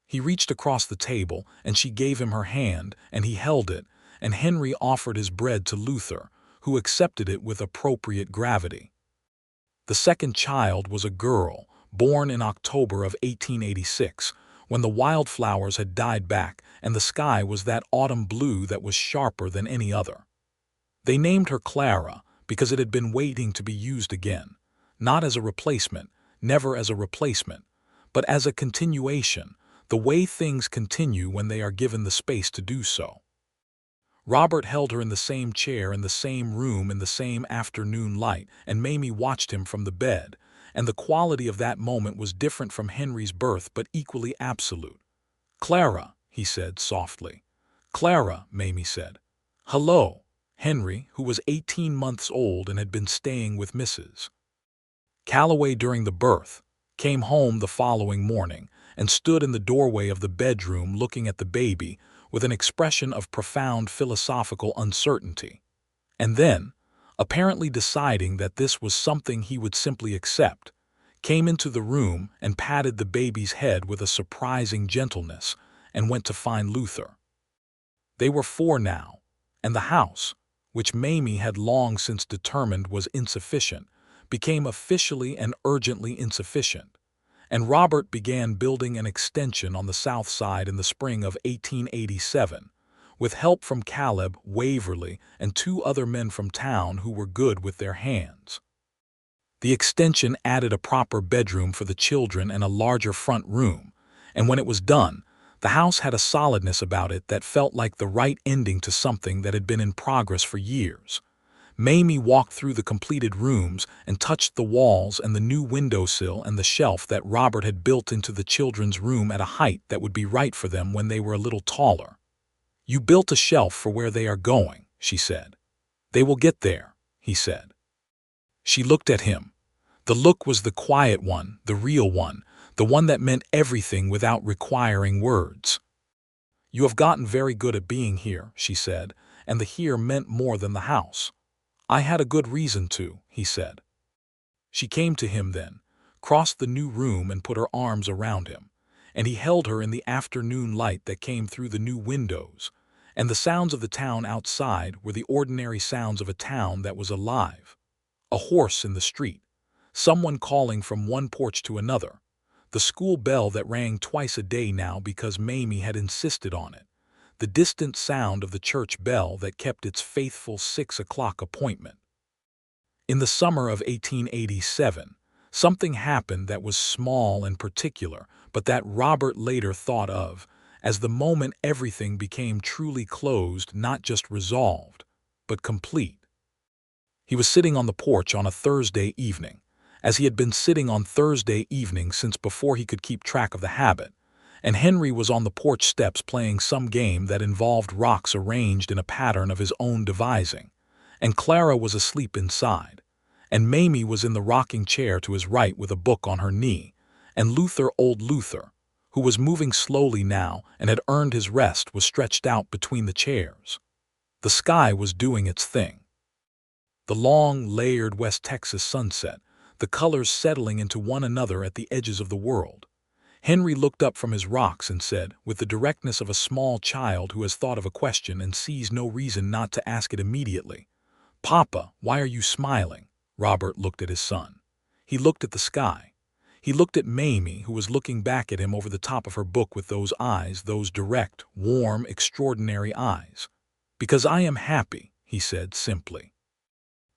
He reached across the table, and she gave him her hand, and he held it, and Henry offered his bread to Luther, who accepted it with appropriate gravity. The second child was a girl, born in October of 1886, when the wildflowers had died back and the sky was that autumn blue that was sharper than any other. They named her Clara because it had been waiting to be used again, not as a replacement, never as a replacement, but as a continuation, the way things continue when they are given the space to do so. Robert held her in the same chair in the same room in the same afternoon light, and Mamie watched him from the bed, and the quality of that moment was different from Henry's birth but equally absolute. "Clara," he said softly. "Clara," Mamie said. "Hello." Henry, who was 18 months old and had been staying with Mrs. Calloway during the birth, came home the following morning and stood in the doorway of the bedroom looking at the baby with an expression of profound philosophical uncertainty. And then, apparently deciding that this was something he would simply accept, came into the room and patted the baby's head with a surprising gentleness and went to find Luther. They were 4 now, and the house, which Mamie had long since determined was insufficient, became officially and urgently insufficient, and Robert began building an extension on the south side in the spring of 1887, with help from Caleb Waverley and 2 other men from town who were good with their hands. The extension added a proper bedroom for the children and a larger front room, and when it was done, the house had a solidness about it that felt like the right ending to something that had been in progress for years. Mamie walked through the completed rooms and touched the walls and the new windowsill and the shelf that Robert had built into the children's room at a height that would be right for them when they were a little taller. "You built a shelf for where they are going," she said. "They will get there," he said. She looked at him. The look was the quiet one, the real one, the one that meant everything without requiring words. "You have gotten very good at being here," she said, and the here meant more than the house. "I had a good reason to," he said. She came to him then, crossed the new room and put her arms around him, and he held her in the afternoon light that came through the new windows, and the sounds of the town outside were the ordinary sounds of a town that was alive. A horse in the street, someone calling from one porch to another, the school bell that rang twice a day now because Mamie had insisted on it, the distant sound of the church bell that kept its faithful 6 o'clock appointment. In the summer of 1887, something happened that was small and particular, but that Robert later thought of as the moment everything became truly closed, not just resolved, but complete. He was sitting on the porch on a Thursday evening, as he had been sitting on Thursday evenings since before he could keep track of the habit, and Henry was on the porch steps playing some game that involved rocks arranged in a pattern of his own devising, and Clara was asleep inside, and Mamie was in the rocking chair to his right with a book on her knee, and old Luther, who was moving slowly now and had earned his rest, was stretched out between the chairs. The sky was doing its thing. The long, layered West Texas sunset, the colors settling into one another at the edges of the world. Henry looked up from his rocks and said, with the directness of a small child who has thought of a question and sees no reason not to ask it immediately, "Papa, why are you smiling?" Robert looked at his son. He looked at the sky. He looked at Mamie, who was looking back at him over the top of her book with those eyes, those direct, warm, extraordinary eyes. "Because I am happy," he said simply.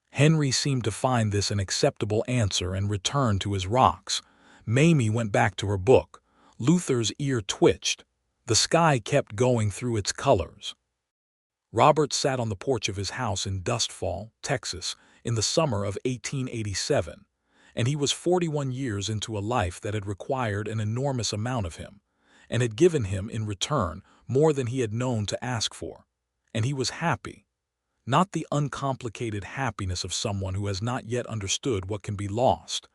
Henry seemed to find this an acceptable answer and returned to his rocks. Mamie went back to her book. Luther's ear twitched. The sky kept going through its colors. Robert sat on the porch of his house in Dustfall, Texas, in the summer of 1887, and he was 41 years into a life that had required an enormous amount of him, and had given him in return more than he had known to ask for, and he was happy. Not the uncomplicated happiness of someone who has not yet understood what can be lost,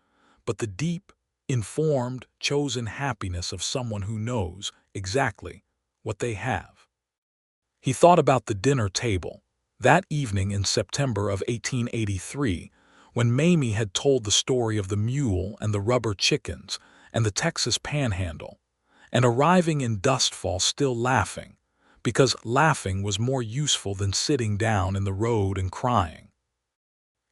but the deep, informed, chosen happiness of someone who knows exactly what they have. He thought about the dinner table, that evening in September of 1883, when Mamie had told the story of the mule and the rubber chickens and the Texas panhandle, and arriving in Dustfall still laughing, because laughing was more useful than sitting down in the road and crying.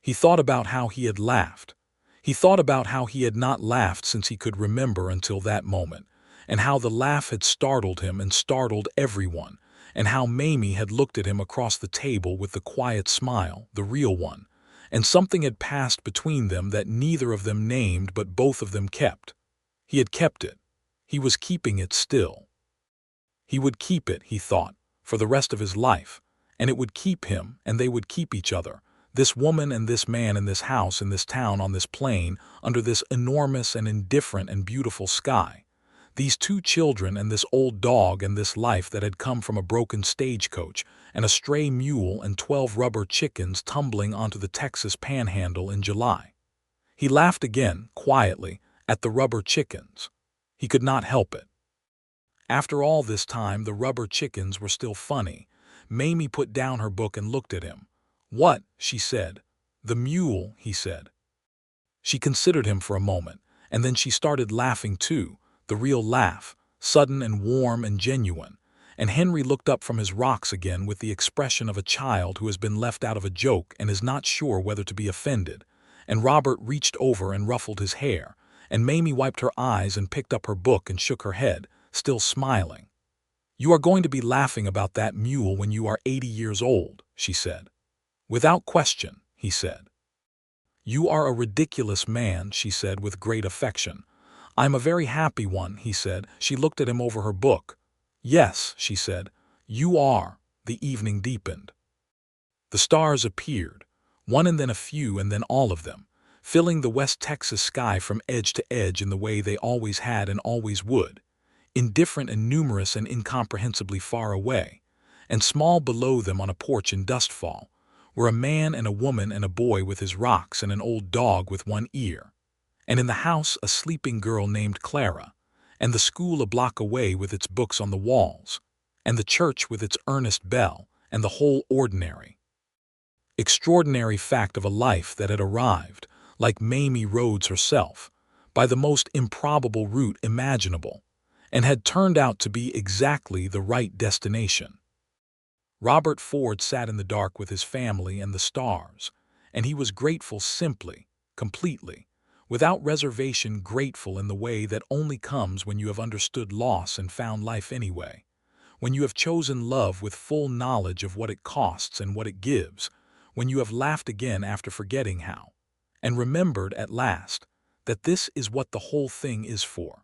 He thought about how he had laughed. He thought about how he had not laughed since he could remember until that moment, and how the laugh had startled him and startled everyone, and how Mamie had looked at him across the table with the quiet smile, the real one, and something had passed between them that neither of them named but both of them kept. He had kept it. He was keeping it still. He would keep it, he thought, for the rest of his life, and it would keep him, and they would keep each other, this woman and this man in this house, in this town, on this plain, under this enormous and indifferent and beautiful sky, these two children and this old dog and this life that had come from a broken stagecoach and a stray mule and 12 rubber chickens tumbling onto the Texas panhandle in July. He laughed again, quietly, at the rubber chickens. He could not help it. After all this time, the rubber chickens were still funny. Mamie put down her book and looked at him. "What?" she said. "The mule," he said. She considered him for a moment, and then she started laughing too, the real laugh, sudden and warm and genuine, and Henry looked up from his rocks again with the expression of a child who has been left out of a joke and is not sure whether to be offended, and Robert reached over and ruffled his hair, and Mamie wiped her eyes and picked up her book and shook her head, still smiling. "You are going to be laughing about that mule when you are 80 years old," she said. "Without question," he said. "You are a ridiculous man," she said with great affection. "I'm a very happy one," he said. She looked at him over her book. "Yes," she said, "you are." The evening deepened. The stars appeared, one and then a few and then all of them, filling the West Texas sky from edge to edge in the way they always had and always would, indifferent and numerous and incomprehensibly far away, and small below them on a porch in Dustfall, were a man and a woman and a boy with his rocks and an old dog with one ear, and in the house a sleeping girl named Clara, and the school a block away with its books on the walls, and the church with its earnest bell, and the whole ordinary, extraordinary fact of a life that had arrived, like Mamie Rhodes herself, by the most improbable route imaginable, and had turned out to be exactly the right destination. Robert Ford sat in the dark with his family and the stars, and he was grateful simply, completely, without reservation, grateful in the way that only comes when you have understood loss and found life anyway, when you have chosen love with full knowledge of what it costs and what it gives, when you have laughed again after forgetting how, and remembered at last that this is what the whole thing is for.